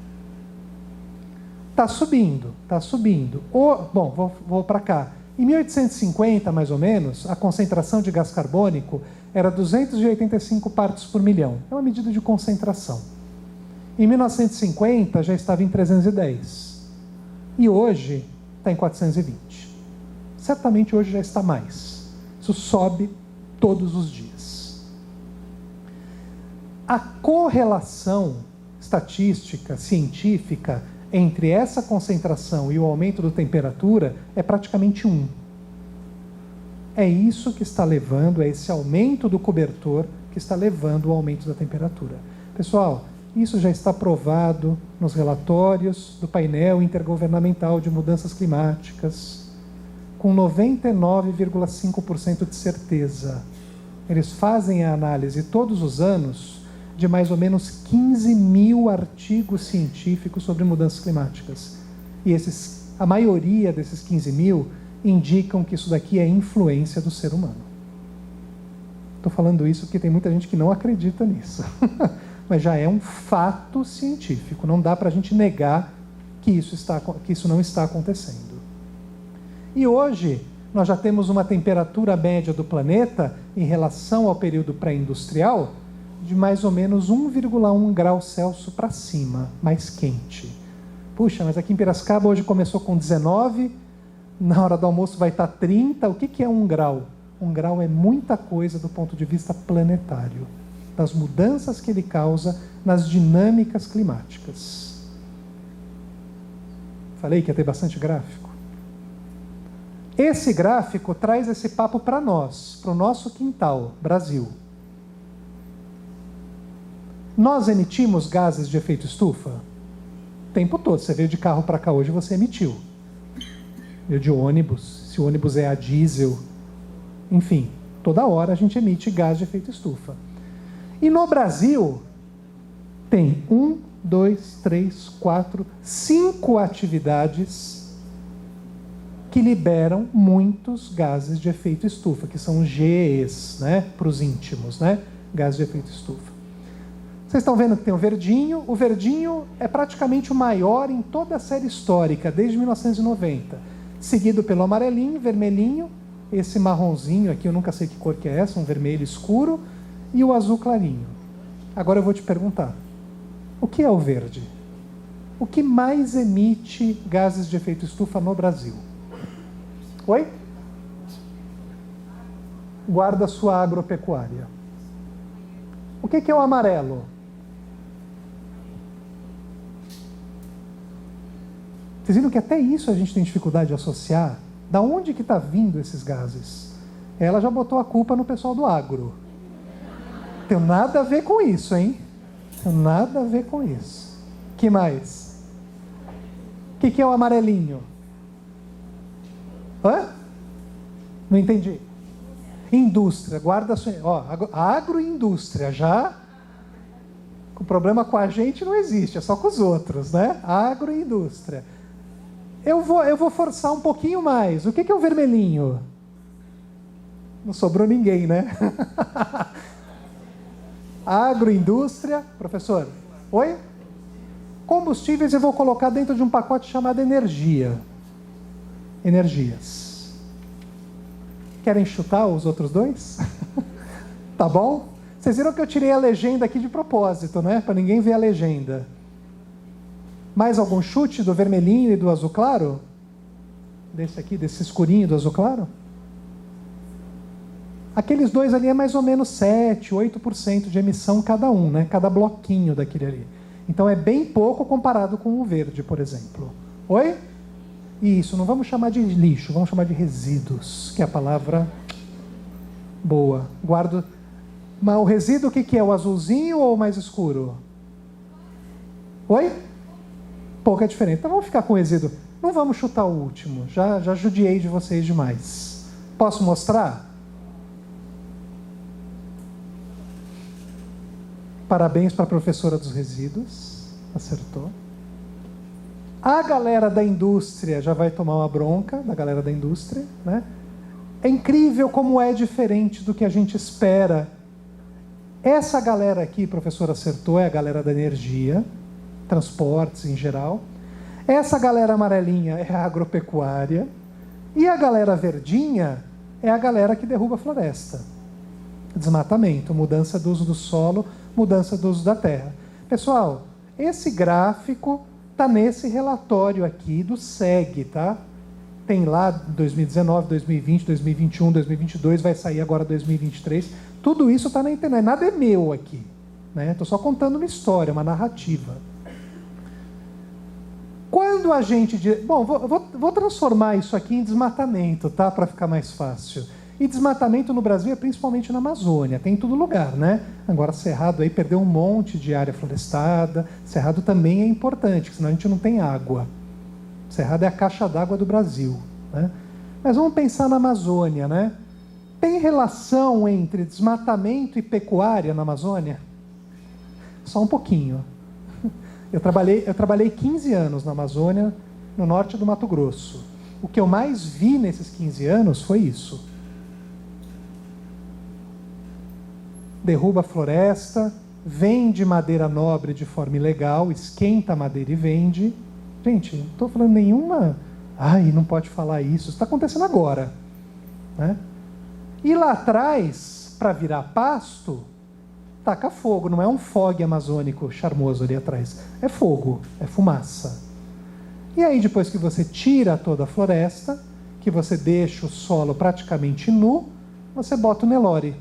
Está subindo, está subindo. Bom, vou para cá. Em 1850, mais ou menos, a concentração de gás carbônico era 285 partos por milhão. É uma medida de concentração. Em 1950 já estava em 310. E hoje está em 420. Certamente hoje já está mais. Isso sobe todos os dias. A correlação estatística, científica, entre essa concentração e o aumento da temperatura é praticamente 1. É isso que está levando, é esse aumento do cobertor que está levando ao aumento da temperatura. Pessoal, isso já está provado nos relatórios do painel intergovernamental de mudanças climáticas, com 99,5% de certeza. Eles fazem a análise todos os anos de mais ou menos 15 mil artigos científicos sobre mudanças climáticas. E a maioria desses 15 mil indicam que isso daqui é influência do ser humano. Estou falando isso porque tem muita gente que não acredita nisso. Mas já é um fato científico. Não dá para a gente negar que isso não está acontecendo. E hoje, nós já temos uma temperatura média do planeta, em relação ao período pré-industrial, de mais ou menos 1,1 grau Celsius para cima, mais quente. Puxa, mas aqui em Piracicaba hoje começou com 19, na hora do almoço vai estar 30. O que é 1 grau? 1 grau é muita coisa do ponto de vista planetário, das mudanças que ele causa nas dinâmicas climáticas. Falei que ia ter bastante gráfico. Esse gráfico traz esse papo para nós, para o nosso quintal, Brasil. Nós emitimos gases de efeito estufa? O tempo todo. Você veio de carro para cá hoje, você emitiu. Veio de ônibus, se o ônibus é a diesel. Enfim, toda hora a gente emite gás de efeito estufa. E no Brasil, tem 5 atividades que liberam muitos gases de efeito estufa, que são GEs, né? Para os íntimos, né? Gases de efeito estufa. Vocês estão vendo que tem o verdinho. O verdinho é praticamente o maior em toda a série histórica, desde 1990. Seguido pelo amarelinho, vermelhinho, esse marronzinho aqui, eu nunca sei que cor que é essa, um vermelho escuro, e o azul clarinho. Agora eu vou te perguntar, o que é o verde? O que mais emite gases de efeito estufa no Brasil? Oi? Guarda sua agropecuária. O que é o amarelo? Vocês viram que até isso a gente tem dificuldade de associar? Da onde que está vindo esses gases? Ela já botou a culpa no pessoal do agro. Tem nada a ver com isso, hein? Tem nada a ver com isso. Que mais? O que é o amarelinho? Hã? Não entendi. Indústria, guarda sua... Ó, agro e indústria, já... O problema com a gente não existe, é só com os outros, né? Agro e indústria. Eu vou forçar um pouquinho mais. O que é o vermelhinho? Não sobrou ninguém, né? Agroindústria. Professor, oi? Combustíveis eu vou colocar dentro de um pacote chamado energia. Energias. Querem chutar os outros dois? Tá bom? Vocês viram que eu tirei a legenda aqui de propósito, né? Para ninguém ver a legenda. Mais algum chute do vermelhinho e do azul claro? Desse aqui, desse escurinho do azul claro? Aqueles dois ali é mais ou menos 7, 8% de emissão cada um, né? Cada bloquinho daquele ali. Então é bem pouco comparado com o verde, por exemplo. Oi? Isso, não vamos chamar de lixo, vamos chamar de resíduos, que é a palavra boa. Guardo. Mas o resíduo o que é? O azulzinho ou o mais escuro? Oi? Pouca diferença. Então vamos ficar com o resíduo. Não vamos chutar o último. Já judiei de vocês demais. Posso mostrar? Parabéns para a professora dos resíduos. Acertou. A galera da indústria já vai tomar uma bronca, da galera da indústria, né? É incrível como é diferente do que a gente espera. Essa galera aqui, professor, acertou, é a galera da energia, transportes em geral. Essa galera amarelinha é a agropecuária. E a galera verdinha é a galera que derruba a floresta. Desmatamento, mudança do uso do solo, mudança do uso da terra. Pessoal, esse gráfico está nesse relatório aqui do SEG, tá? Tem lá 2019, 2020, 2021, 2022, vai sair agora 2023. Tudo isso está na internet, nada é meu aqui. Estou só contando uma história, uma narrativa. Quando a gente... Bom, vou transformar isso aqui em desmatamento, tá? Para ficar mais fácil. E desmatamento no Brasil é principalmente na Amazônia, tem em todo lugar, né? Agora, Cerrado aí perdeu um monte de área florestada. Cerrado também é importante, senão a gente não tem água. Cerrado é a caixa d'água do Brasil, né? Mas vamos pensar na Amazônia, né? Tem relação entre desmatamento e pecuária na Amazônia? Só um pouquinho. Eu trabalhei 15 anos na Amazônia, no norte do Mato Grosso. O que eu mais vi nesses 15 anos foi isso. Derruba a floresta, vende madeira nobre de forma ilegal, esquenta a madeira e vende. Gente, não estou falando nenhuma... Ai, não pode falar isso. Isso está acontecendo agora, né? E lá atrás, para virar pasto, taca fogo. Não é um fogue amazônico charmoso ali atrás. É fogo, é fumaça. E aí, depois que você tira toda a floresta, que você deixa o solo praticamente nu, você bota o Nelore,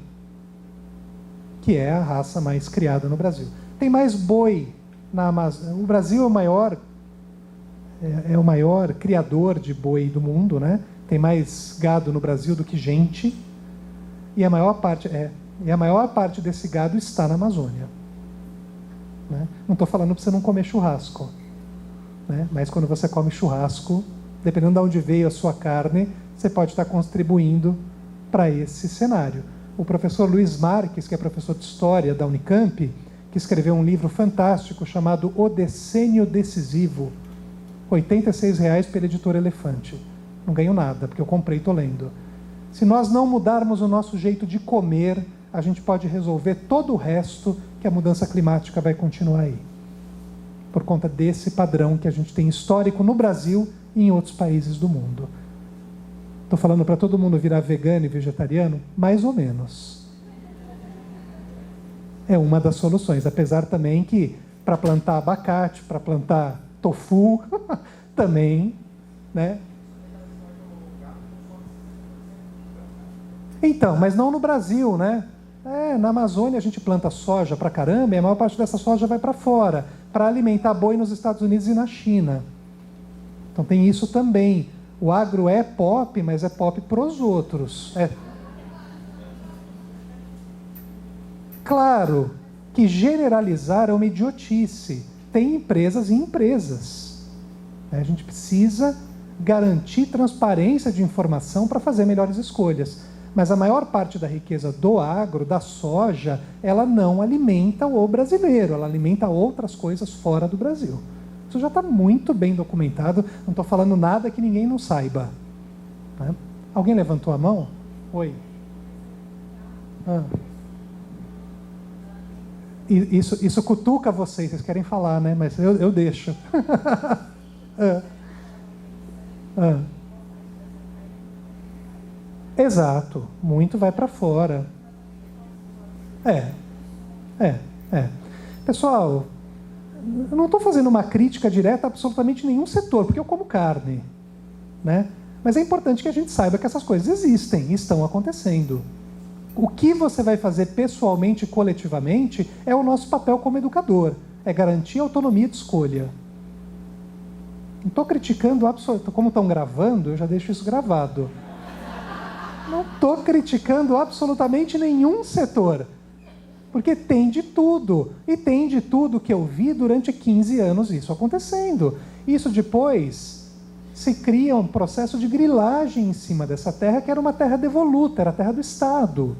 que é a raça mais criada no Brasil. Tem mais boi na Amazônia. O Brasil é o maior criador de boi do mundo, né? Tem mais gado no Brasil do que gente. E a maior parte desse gado está na Amazônia, né? Não estou falando para você não comer churrasco, né? Mas quando você come churrasco, dependendo de onde veio a sua carne, você pode estar contribuindo para esse cenário. O professor Luiz Marques, que é professor de História da Unicamp, que escreveu um livro fantástico chamado O Decênio Decisivo, R$ 86,00 pela editora Elefante. Não ganho nada, porque eu comprei e estou lendo. Se nós não mudarmos o nosso jeito de comer, a gente pode resolver todo o resto, que a mudança climática vai continuar aí. Por conta desse padrão que a gente tem histórico no Brasil e em outros países do mundo. Estou falando para todo mundo virar vegano e vegetariano? Mais ou menos. É uma das soluções, apesar também que para plantar abacate, para plantar tofu, também, né? Então, mas não no Brasil, né? Na Amazônia a gente planta soja pra caramba e a maior parte dessa soja vai para fora, para alimentar boi nos Estados Unidos e na China. Então tem isso também. O agro é pop, mas é pop pros outros. Claro que generalizar é uma idiotice. Tem empresas e empresas. A gente precisa garantir transparência de informação para fazer melhores escolhas. Mas a maior parte da riqueza do agro, da soja, ela não alimenta o brasileiro, ela alimenta outras coisas fora do Brasil. Isso já está muito bem documentado, não estou falando nada que ninguém não saiba. Né? Alguém levantou a mão? Oi. Isso cutuca vocês querem falar, né? Mas eu deixo. Exato, muito vai para fora. Pessoal, eu não estou fazendo uma crítica direta a absolutamente nenhum setor, porque eu como carne, né? Mas é importante que a gente saiba que essas coisas existem e estão acontecendo. O que você vai fazer pessoalmente e coletivamente é o nosso papel como educador, é garantir a autonomia de escolha. Não estou criticando absolutamente, como estão gravando, eu já deixo isso gravado. Não estou criticando absolutamente nenhum setor, porque tem de tudo, e tem de tudo que eu vi durante 15 anos isso acontecendo. Isso depois se cria um processo de grilagem em cima dessa terra, que era uma terra devoluta, era a terra do Estado.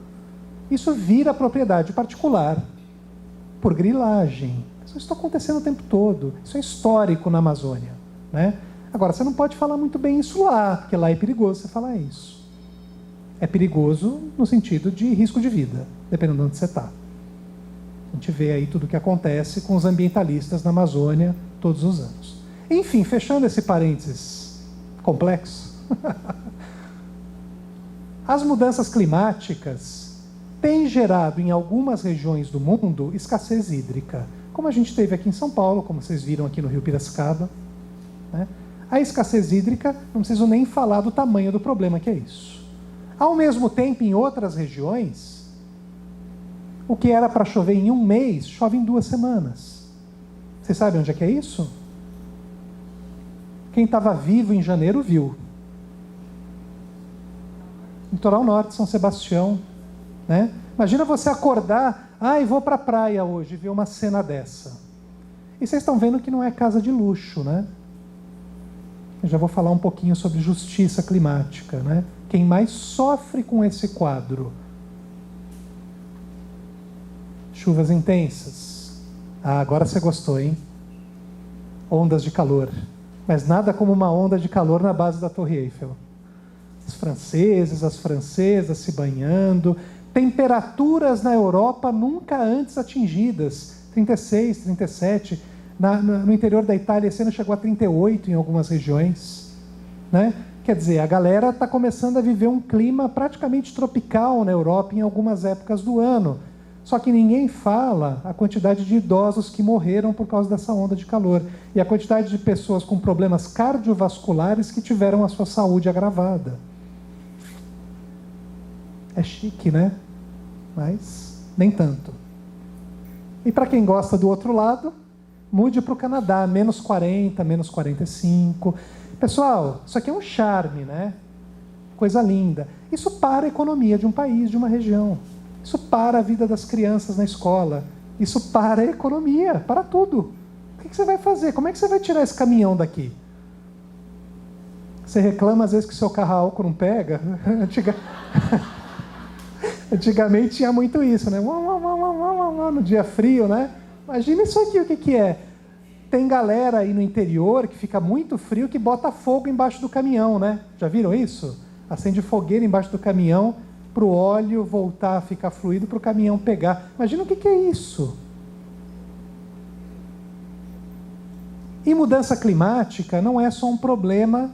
Isso vira propriedade particular, por grilagem. Isso está acontecendo o tempo todo, isso é histórico na Amazônia, né? Agora, você não pode falar muito bem isso lá, porque lá é perigoso você falar isso. É perigoso no sentido de risco de vida, dependendo de onde você está. A gente vê aí tudo o que acontece com os ambientalistas na Amazônia todos os anos. Enfim, fechando esse parênteses complexo, as mudanças climáticas, tem gerado em algumas regiões do mundo escassez hídrica, como a gente teve aqui em São Paulo, como vocês viram aqui no Rio Piracicaba, né? A escassez hídrica, não preciso nem falar do tamanho do problema que é isso. Ao mesmo tempo, em outras regiões, o que era para chover em um mês, chove em 2 semanas. Vocês sabem onde é que é isso? Quem estava vivo em janeiro viu. Litoral Norte, São Sebastião, né? Imagina você acordar, vou para a praia hoje, e ver uma cena dessa. E vocês estão vendo que não é casa de luxo, né? Eu já vou falar um pouquinho sobre justiça climática, né? Quem mais sofre com esse quadro? Chuvas intensas. Agora você gostou, hein? Ondas de calor. Mas nada como uma onda de calor na base da Torre Eiffel. Os franceses, as francesas se banhando. Temperaturas na Europa nunca antes atingidas. 36, 37. No interior da Itália, esse ano chegou a 38 em algumas regiões, né? Quer dizer, a galera está começando a viver um clima praticamente tropical na Europa em algumas épocas do ano. Só que ninguém fala a quantidade de idosos que morreram por causa dessa onda de calor e a quantidade de pessoas com problemas cardiovasculares que tiveram a sua saúde agravada. É chique, né? Mas nem tanto. E para quem gosta do outro lado, mude para o Canadá, menos 40, menos 45. Pessoal, isso aqui é um charme, né? Coisa linda. Isso para a economia de um país, de uma região. Isso para a vida das crianças na escola. Isso para a economia, para tudo. O que você vai fazer? Como é que você vai tirar esse caminhão daqui? Você reclama às vezes que o seu carro a álcool não pega? Antigamente tinha muito isso, né? No dia frio, né? Imagina isso aqui, o que é? Tem galera aí no interior que fica muito frio que bota fogo embaixo do caminhão, né? Já viram isso? Acende fogueira embaixo do caminhão para o óleo voltar a ficar fluido para o caminhão pegar. Imagina o que é isso. E mudança climática não é só um problema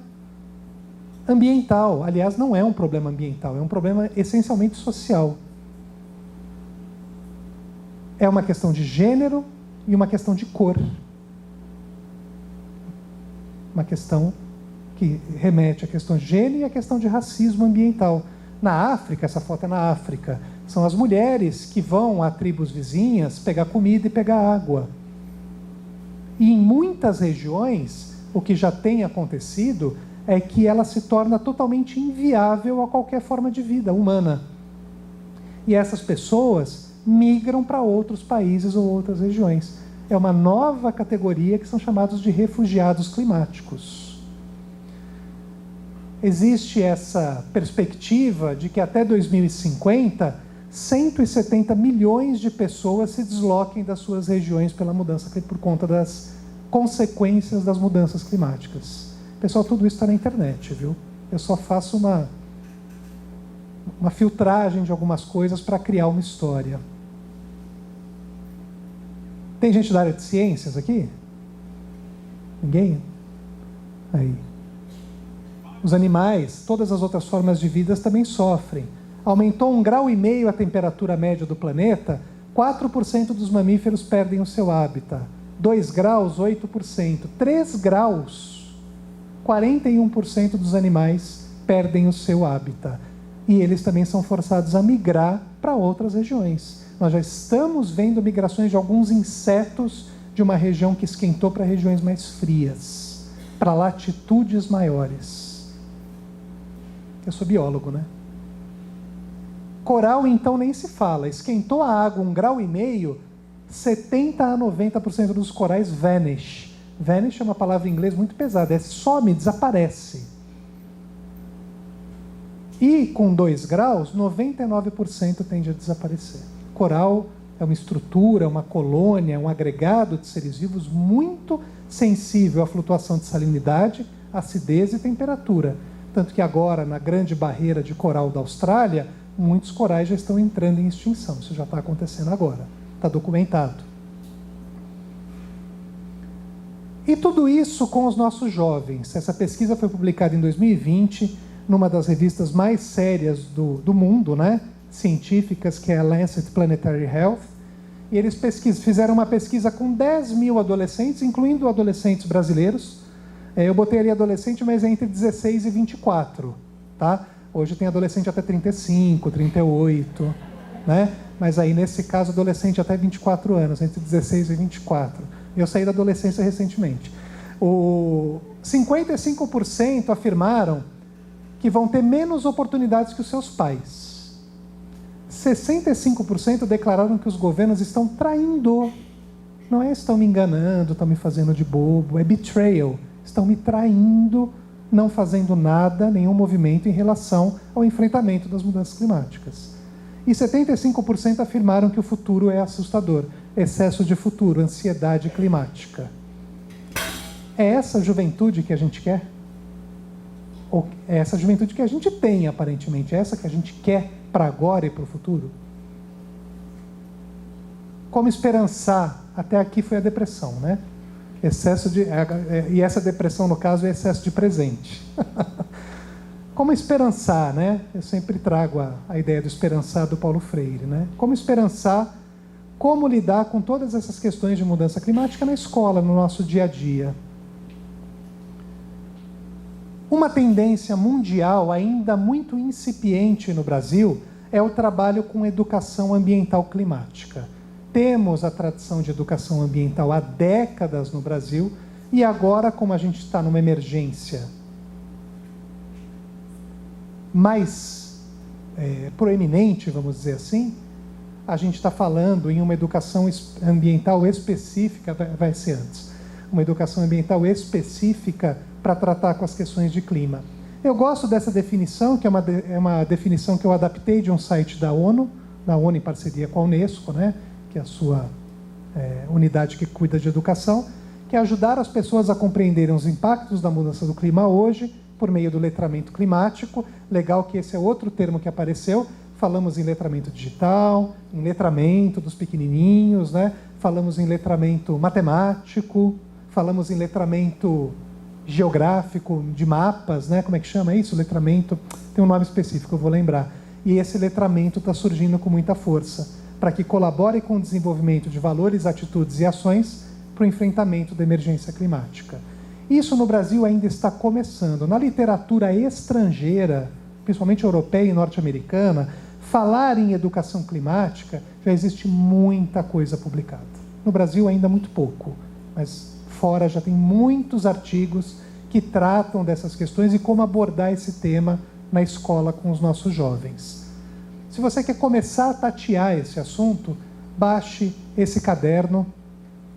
ambiental. Aliás, não é um problema ambiental, é um problema essencialmente social. É uma questão de gênero e uma questão de cor. Uma questão que remete à questão de gênero e à questão de racismo ambiental. Na África, essa foto é na África, são as mulheres que vão a tribos vizinhas pegar comida e pegar água. E em muitas regiões, o que já tem acontecido é que ela se torna totalmente inviável a qualquer forma de vida humana. E essas pessoas migram para outros países ou outras regiões. É uma nova categoria que são chamados de refugiados climáticos. Existe essa perspectiva de que até 2050, 170 milhões de pessoas se desloquem das suas regiões pela mudança, por conta das consequências das mudanças climáticas. Pessoal, tudo isso está na internet, viu? Eu só faço uma filtragem de algumas coisas para criar uma história. Tem gente da área de ciências aqui? Ninguém? Aí. Os animais, todas as outras formas de vida também sofrem. Aumentou 1,5 graus a temperatura média do planeta, 4% dos mamíferos perdem o seu hábitat. 2 graus, 8%. 3 graus, 41% dos animais perdem o seu hábitat. E eles também são forçados a migrar para outras regiões. Nós já estamos vendo migrações de alguns insetos de uma região que esquentou para regiões mais frias, para latitudes maiores. Eu sou biólogo, né? Coral, então, nem se fala. Esquentou a água 1,5 graus, 70% a 90% dos corais vanish. Vanish é uma palavra em inglês muito pesada. Some, desaparece. E com 2 graus, 99% tende a desaparecer. Coral é uma estrutura, uma colônia, um agregado de seres vivos muito sensível à flutuação de salinidade, acidez e temperatura. Tanto que agora, na grande barreira de coral da Austrália, muitos corais já estão entrando em extinção. Isso já está acontecendo agora. Está documentado. E tudo isso com os nossos jovens. Essa pesquisa foi publicada em 2020, numa das revistas mais sérias do mundo, né? científicas, que é a Lancet Planetary Health, e eles fizeram uma pesquisa com 10 mil adolescentes, incluindo adolescentes brasileiros. Eu botei ali adolescente, mas é entre 16 e 24, tá? Hoje tem adolescente até 35, 38, né? Mas aí, nesse caso, adolescente até 24 anos, entre 16 e 24. Eu saí da adolescência recentemente. 55% afirmaram que vão ter menos oportunidades que os seus pais. 65% declararam que os governos estão traindo. Não é estão me enganando, estão me fazendo de bobo, é betrayal. Estão me traindo, não fazendo nada, nenhum movimento em relação ao enfrentamento das mudanças climáticas. E 75% afirmaram que o futuro é assustador. Excesso de futuro, ansiedade climática. É essa juventude que a gente quer? Ou é essa juventude que a gente tem, aparentemente? É essa que a gente quer para agora e para o futuro? Como esperançar? Até aqui foi a depressão, né? E essa depressão, no caso, é excesso de presente. Como esperançar, né? Eu sempre trago a ideia do esperançar do Paulo Freire, né? Como esperançar, como lidar com todas essas questões de mudança climática na escola, no nosso dia a dia. Uma tendência mundial ainda muito incipiente no Brasil é o trabalho com educação ambiental climática. Temos a tradição de educação ambiental há décadas no Brasil e agora, como a gente está numa emergência mais proeminente, vamos dizer assim, a gente está falando em uma educação ambiental específica, vai ser antes, uma educação ambiental específica para tratar com as questões de clima. Eu gosto dessa definição, que é uma definição que eu adaptei de um site da ONU em parceria com a Unesco, né, que é a sua unidade que cuida de educação, que é ajudar as pessoas a compreenderem os impactos da mudança do clima hoje, por meio do letramento climático. Legal que esse é outro termo que apareceu. Falamos em letramento digital, em letramento dos pequenininhos, né? Falamos em letramento matemático, falamos em letramento geográfico, de mapas, né? Como é que chama isso? Letramento, tem um nome específico, eu vou lembrar. E esse letramento está surgindo com muita força, para que colabore com o desenvolvimento de valores, atitudes e ações para o enfrentamento da emergência climática. Isso no Brasil ainda está começando. Na literatura estrangeira, principalmente europeia e norte-americana, falar em educação climática, já existe muita coisa publicada. No Brasil ainda muito pouco, mas fora já tem muitos artigos que tratam dessas questões e como abordar esse tema na escola com os nossos jovens. Se você quer começar a tatear esse assunto, baixe esse caderno,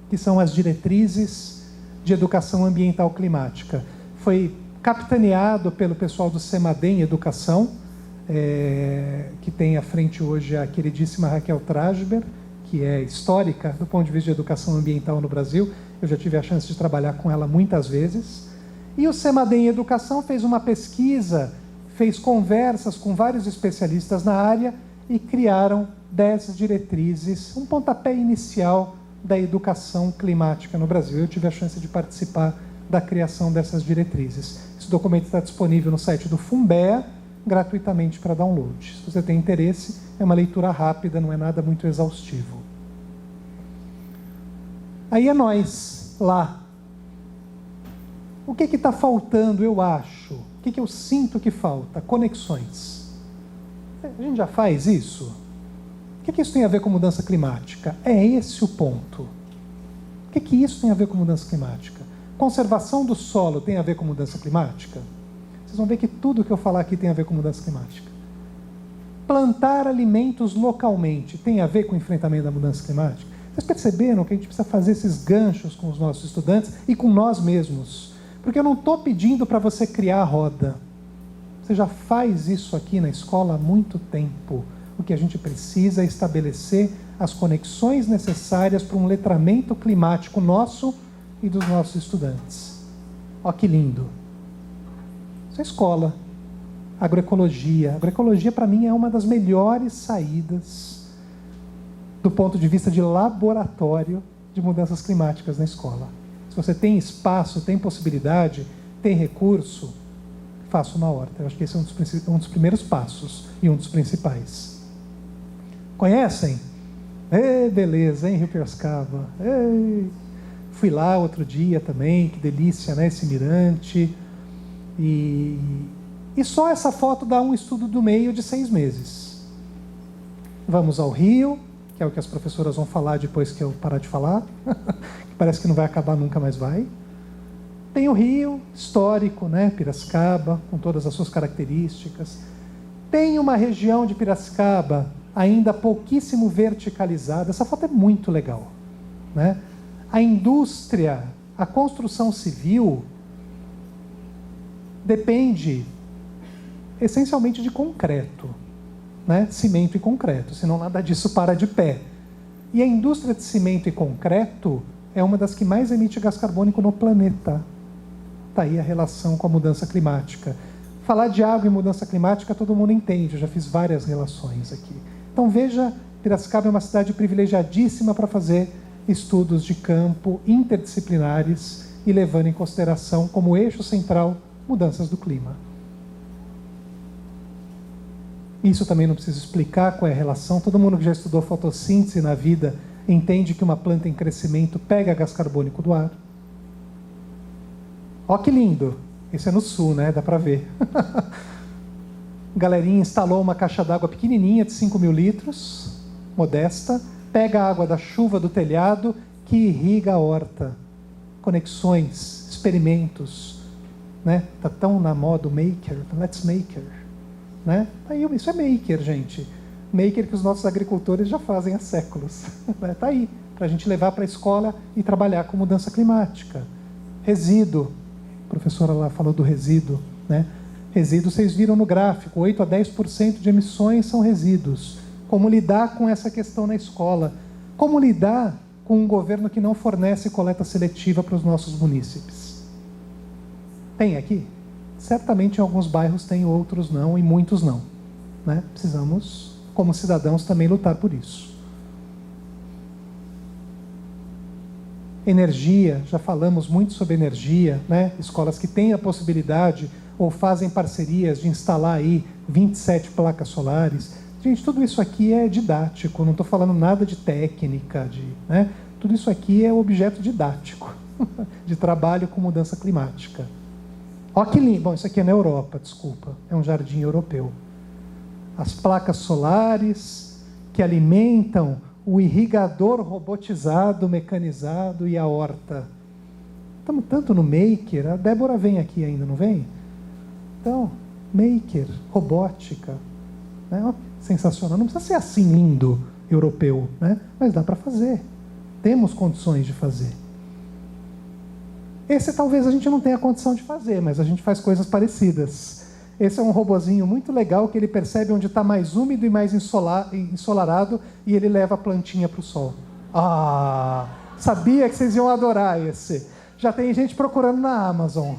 que são as diretrizes de educação ambiental climática. Foi capitaneado pelo pessoal do CEMADEM Educação, que tem à frente hoje a queridíssima Raquel Trajber, que é histórica do ponto de vista de educação ambiental no Brasil. Eu já tive a chance de trabalhar com ela muitas vezes. E o CEMADEM Educação fez uma pesquisa, fez conversas com vários especialistas na área e criaram 10 diretrizes, um pontapé inicial da educação climática no Brasil. Eu tive a chance de participar da criação dessas diretrizes. Esse documento está disponível no site do FUNBEA, gratuitamente para download. Se você tem interesse, é uma leitura rápida, não é nada muito exaustivo. Aí é nós, lá. O que está faltando, eu acho? O que eu sinto que falta? Conexões. A gente já faz isso? O que isso tem a ver com mudança climática? É esse o ponto. O que isso tem a ver com mudança climática? Conservação do solo tem a ver com mudança climática? Vocês vão ver que tudo que eu falar aqui tem a ver com mudança climática. Plantar alimentos localmente tem a ver com o enfrentamento da mudança climática? Vocês perceberam que a gente precisa fazer esses ganchos com os nossos estudantes e com nós mesmos? Porque eu não estou pedindo para você criar a roda. Você já faz isso aqui na escola há muito tempo. O que a gente precisa é estabelecer as conexões necessárias para um letramento climático nosso e dos nossos estudantes. Olha que lindo. Isso é escola. Agroecologia. Agroecologia, para mim, é uma das melhores saídas do ponto de vista de laboratório de mudanças climáticas na escola. Se você tem espaço, tem possibilidade, tem recurso, faça uma horta. Eu acho que esse é um dos primeiros passos e um dos principais. Conhecem? Beleza, hein, Rio Piracicaba? Fui lá outro dia também, que delícia, né, esse mirante. E só essa foto dá um estudo do meio de 6 meses. Vamos ao Rio, que é o que as professoras vão falar depois que eu parar de falar, que parece que não vai acabar, nunca mais vai. Tem o Rio, histórico, né, Piracicaba, com todas as suas características. Tem uma região de Piracicaba ainda pouquíssimo verticalizada. Essa foto é muito legal, né? A indústria, a construção civil depende essencialmente de concreto, né? Cimento e concreto, senão nada disso para de pé. E a indústria de cimento e concreto é uma das que mais emite gás carbônico no planeta. Está aí a relação com a mudança climática. Falar de água e mudança climática todo mundo entende, eu já fiz várias relações aqui. Então veja, Piracicaba é uma cidade privilegiadíssima para fazer estudos de campo interdisciplinares e levando em consideração como eixo central mudanças do clima. Isso também não preciso explicar qual é a relação. Todo mundo que já estudou fotossíntese na vida entende que uma planta em crescimento pega gás carbônico do ar. Ó que lindo! Esse é no sul, né? Dá para ver. Galerinha instalou uma caixa d'água pequenininha de 5.000 litros, modesta, pega a água da chuva do telhado que irriga a horta. Conexões, experimentos, né? Tá tão na moda o maker, let's maker, né? Aí, isso é maker, gente. Maker que os nossos agricultores já fazem há séculos. Tá aí, para a gente levar para a escola e trabalhar com mudança climática. Resíduo, a professora lá falou do resíduo, né? Resíduos, vocês viram no gráfico, 8 a 10% de emissões são resíduos. Como lidar com essa questão na escola? Como lidar com um governo que não fornece coleta seletiva para os nossos munícipes? Tem aqui? Certamente em alguns bairros tem, outros não, e muitos não, né? Precisamos, como cidadãos, também lutar por isso. Energia, já falamos muito sobre energia, né? Escolas que têm a possibilidade ou fazem parcerias de instalar aí 27 placas solares. Gente, tudo isso aqui é didático, não estou falando nada de técnica, né? Tudo isso aqui é objeto didático, de trabalho com mudança climática. Olha que lindo. Bom, isso aqui é na Europa, desculpa, é um jardim europeu. As placas solares que alimentam o irrigador robotizado, mecanizado e a horta. Estamos tanto no maker, a Débora vem aqui ainda, não vem? Então, maker, robótica, né? Sensacional. Não precisa ser assim lindo, europeu, né? Mas dá para fazer. Temos condições de fazer. Esse talvez a gente não tenha condição de fazer, mas a gente faz coisas parecidas. Esse é um robozinho muito legal que ele percebe onde está mais úmido e mais ensolarado e ele leva a plantinha para o sol. Ah, sabia que vocês iam adorar esse. Já tem gente procurando na Amazon.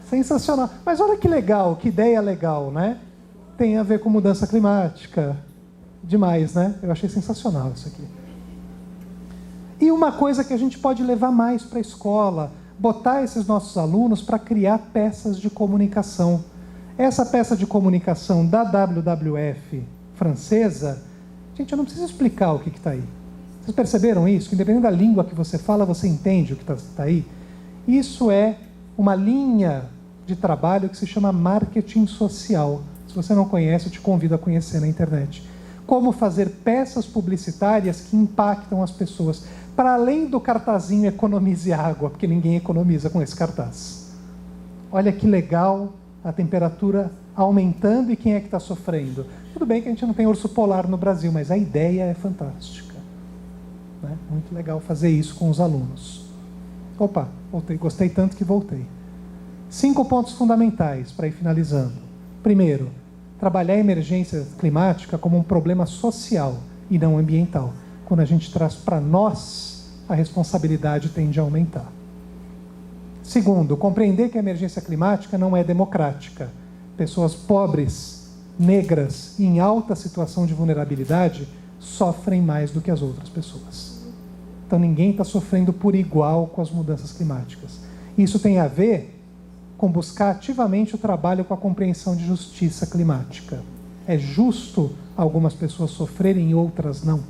Sensacional. Mas olha que legal, que ideia legal, né? Tem a ver com mudança climática. Demais, né? Eu achei sensacional isso aqui. E uma coisa que a gente pode levar mais para a escola, botar esses nossos alunos para criar peças de comunicação. Essa peça de comunicação da WWF francesa, gente, eu não preciso explicar o que está aí. Vocês perceberam isso? Que independente da língua que você fala, você entende o que está aí? Isso é uma linha de trabalho que se chama marketing social. Se você não conhece, eu te convido a conhecer na internet. Como fazer peças publicitárias que impactam as pessoas. Para além do cartazinho economize água, porque ninguém economiza com esse cartaz. Olha que legal a temperatura aumentando e quem é que está sofrendo. Tudo bem que a gente não tem urso polar no Brasil, mas a ideia é fantástica. Né? Muito legal fazer isso com os alunos. Opa, voltei, gostei tanto que voltei. 5 pontos fundamentais para ir finalizando. Primeiro, trabalhar a emergência climática como um problema social e não ambiental. Quando a gente traz para nós, a responsabilidade tende a aumentar. Segundo, compreender que a emergência climática não é democrática. Pessoas pobres, negras, em alta situação de vulnerabilidade, sofrem mais do que as outras pessoas. Então ninguém está sofrendo por igual com as mudanças climáticas. Isso tem a ver com buscar ativamente o trabalho com a compreensão de justiça climática. É justo algumas pessoas sofrerem e outras não?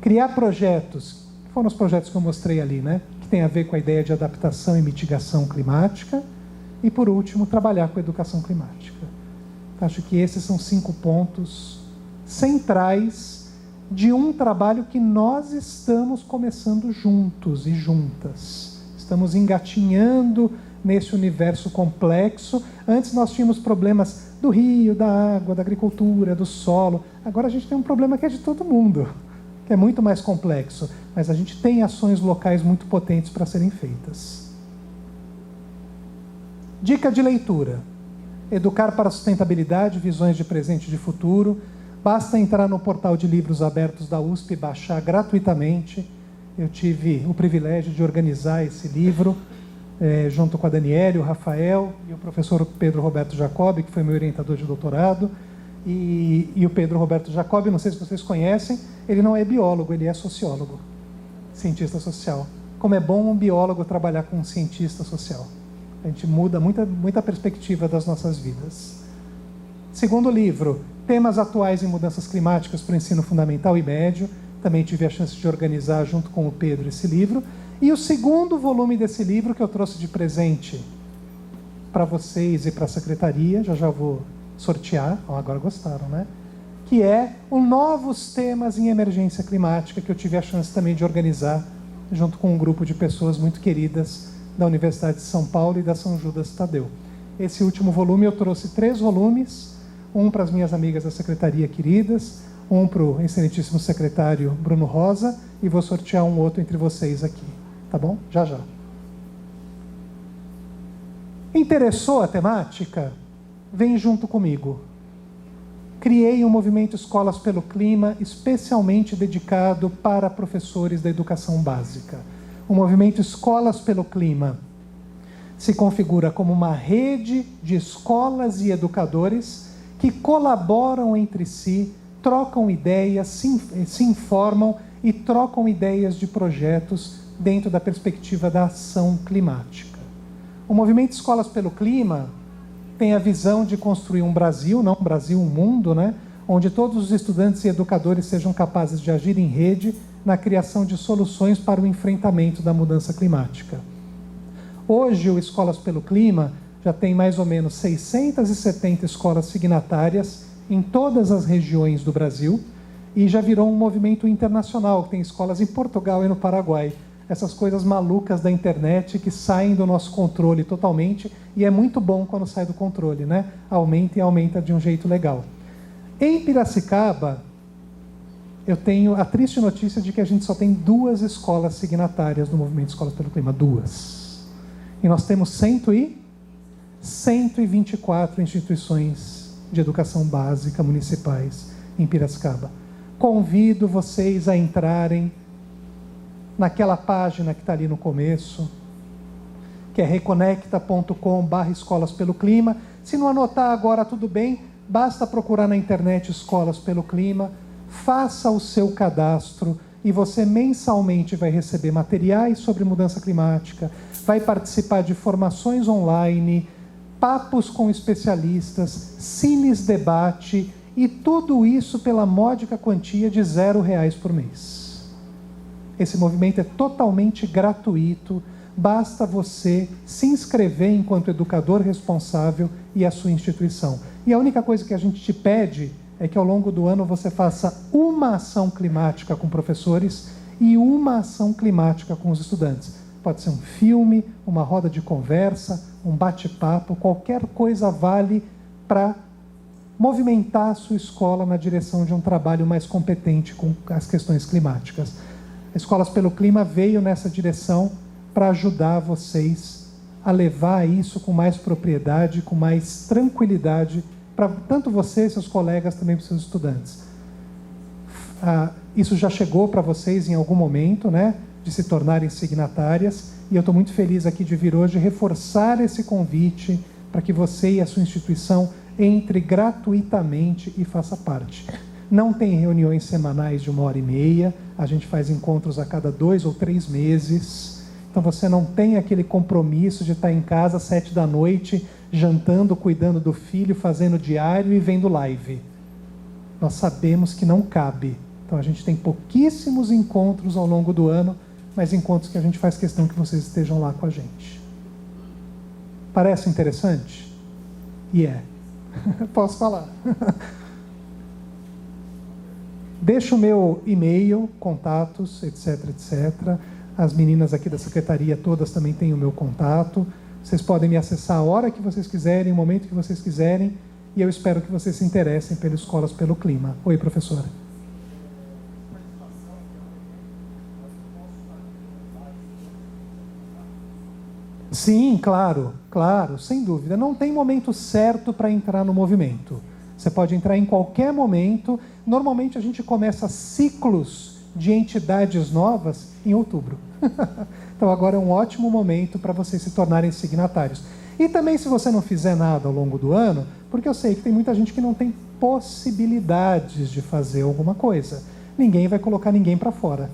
Criar projetos, que foram os projetos que eu mostrei ali, né? Que tem a ver com a ideia de adaptação e mitigação climática. E, por último, trabalhar com a educação climática. Acho que esses são 5 pontos centrais de um trabalho que nós estamos começando juntos e juntas. Estamos engatinhando nesse universo complexo. Antes nós tínhamos problemas do rio, da água, da agricultura, do solo. Agora a gente tem um problema que é de todo mundo, que é muito mais complexo. Mas a gente tem ações locais muito potentes para serem feitas. Dica de leitura. Educar para a Sustentabilidade, Visões de Presente e de Futuro. Basta entrar no portal de livros abertos da USP e baixar gratuitamente. Eu tive o privilégio de organizar esse livro, junto com a Daniele, o Rafael e o professor Pedro Roberto Jacobi, que foi meu orientador de doutorado. E o Pedro Roberto Jacobi, não sei se vocês conhecem, ele não é biólogo, ele é sociólogo, cientista social. Como é bom um biólogo trabalhar com um cientista social. A gente muda muita perspectiva das nossas vidas. Segundo livro, Temas Atuais em Mudanças Climáticas para o Ensino Fundamental e Médio. Também tive a chance de organizar junto com o Pedro esse livro. E o segundo volume desse livro que eu trouxe de presente para vocês e para a secretaria, já vou sortear, agora gostaram, né? Que é o Novos Temas em Emergência Climática, que eu tive a chance também de organizar junto com um grupo de pessoas muito queridas da Universidade de São Paulo e da São Judas Tadeu. Esse último volume eu trouxe 3 volumes, um para as minhas amigas da secretaria queridas, um para o excelentíssimo secretário Bruno Rosa, e vou sortear um outro entre vocês aqui, tá bom? Já. Interessou a temática? Vem junto comigo. Criei um movimento Escolas pelo Clima, especialmente dedicado para professores da educação básica. O movimento Escolas pelo Clima se configura como uma rede de escolas e educadores que colaboram entre si, trocam ideias, se informam e trocam ideias de projetos dentro da perspectiva da ação climática. O movimento Escolas pelo Clima tem a visão de construir um Brasil, não um Brasil, um mundo, né? Onde todos os estudantes e educadores sejam capazes de agir em rede na criação de soluções para o enfrentamento da mudança climática. Hoje, o Escolas pelo Clima já tem mais ou menos 670 escolas signatárias em todas as regiões do Brasil e já virou um movimento internacional, que tem escolas em Portugal e no Paraguai. Essas coisas malucas da internet que saem do nosso controle totalmente, e é muito bom quando sai do controle, né? Aumenta e aumenta de um jeito legal. Em Piracicaba, eu tenho a triste notícia de que a gente só tem 2 escolas signatárias do movimento Escolas pelo Clima, 2. E nós temos 124 instituições de educação básica municipais em Piracicaba. Convido vocês a entrarem naquela página que está ali no começo, que é reconecta.com/escolas pelo clima. Se não anotar agora, tudo bem, basta procurar na internet Escolas pelo Clima, faça o seu cadastro e você mensalmente vai receber materiais sobre mudança climática, vai participar de formações online, papos com especialistas, cines debate e tudo isso pela módica quantia de R$0 por mês. Esse movimento é totalmente gratuito, basta você se inscrever enquanto educador responsável e a sua instituição. E a única coisa que a gente te pede é que ao longo do ano você faça uma ação climática com professores e uma ação climática com os estudantes. Pode ser um filme, uma roda de conversa, um bate-papo, qualquer coisa vale para movimentar a sua escola na direção de um trabalho mais competente com as questões climáticas. Escolas pelo Clima veio nessa direção para ajudar vocês a levar isso com mais propriedade, com mais tranquilidade, para tanto vocês, seus colegas, também para os seus estudantes. Isso já chegou para vocês em algum momento, né, de se tornarem signatárias, e eu estou muito feliz aqui de vir hoje reforçar esse convite para que você e a sua instituição entre gratuitamente e faça parte. Não tem reuniões semanais de 1h30, a gente faz encontros a cada 2 ou 3 meses, então você não tem aquele compromisso de estar em casa às 7 da noite, jantando, cuidando do filho, fazendo diário e vendo live. Nós sabemos que não cabe. Então a gente tem pouquíssimos encontros ao longo do ano, mas encontros que a gente faz questão que vocês estejam lá com a gente. Parece interessante? E é. Posso falar. Deixo o meu e-mail, contatos, etc, etc. As meninas aqui da secretaria todas também têm o meu contato. Vocês podem me acessar a hora que vocês quiserem, o momento que vocês quiserem, e eu espero que vocês se interessem pelo Escolas pelo Clima. Oi, professora. Sim, claro, sem dúvida. Não tem momento certo para entrar no movimento. Você pode entrar em qualquer momento. Normalmente a gente começa ciclos de entidades novas em outubro. Então agora é um ótimo momento para vocês se tornarem signatários. E também se você não fizer nada ao longo do ano, porque eu sei que tem muita gente que não tem possibilidades de fazer alguma coisa. Ninguém vai colocar ninguém para fora.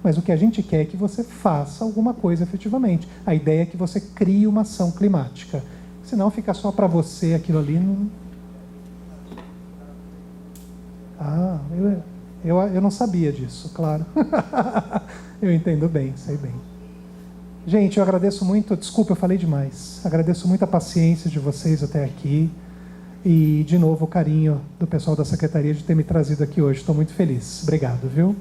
Mas o que a gente quer é que você faça alguma coisa efetivamente. A ideia é que você crie uma ação climática. Senão fica só para você aquilo ali. Não... Ah, eu não sabia disso, claro. Eu entendo bem, sei bem. Gente, eu agradeço muito, desculpa, eu falei demais. Agradeço muito a paciência de vocês até aqui. E, de novo, o carinho do pessoal da Secretaria de ter me trazido aqui hoje. Estou muito feliz. Obrigado, viu?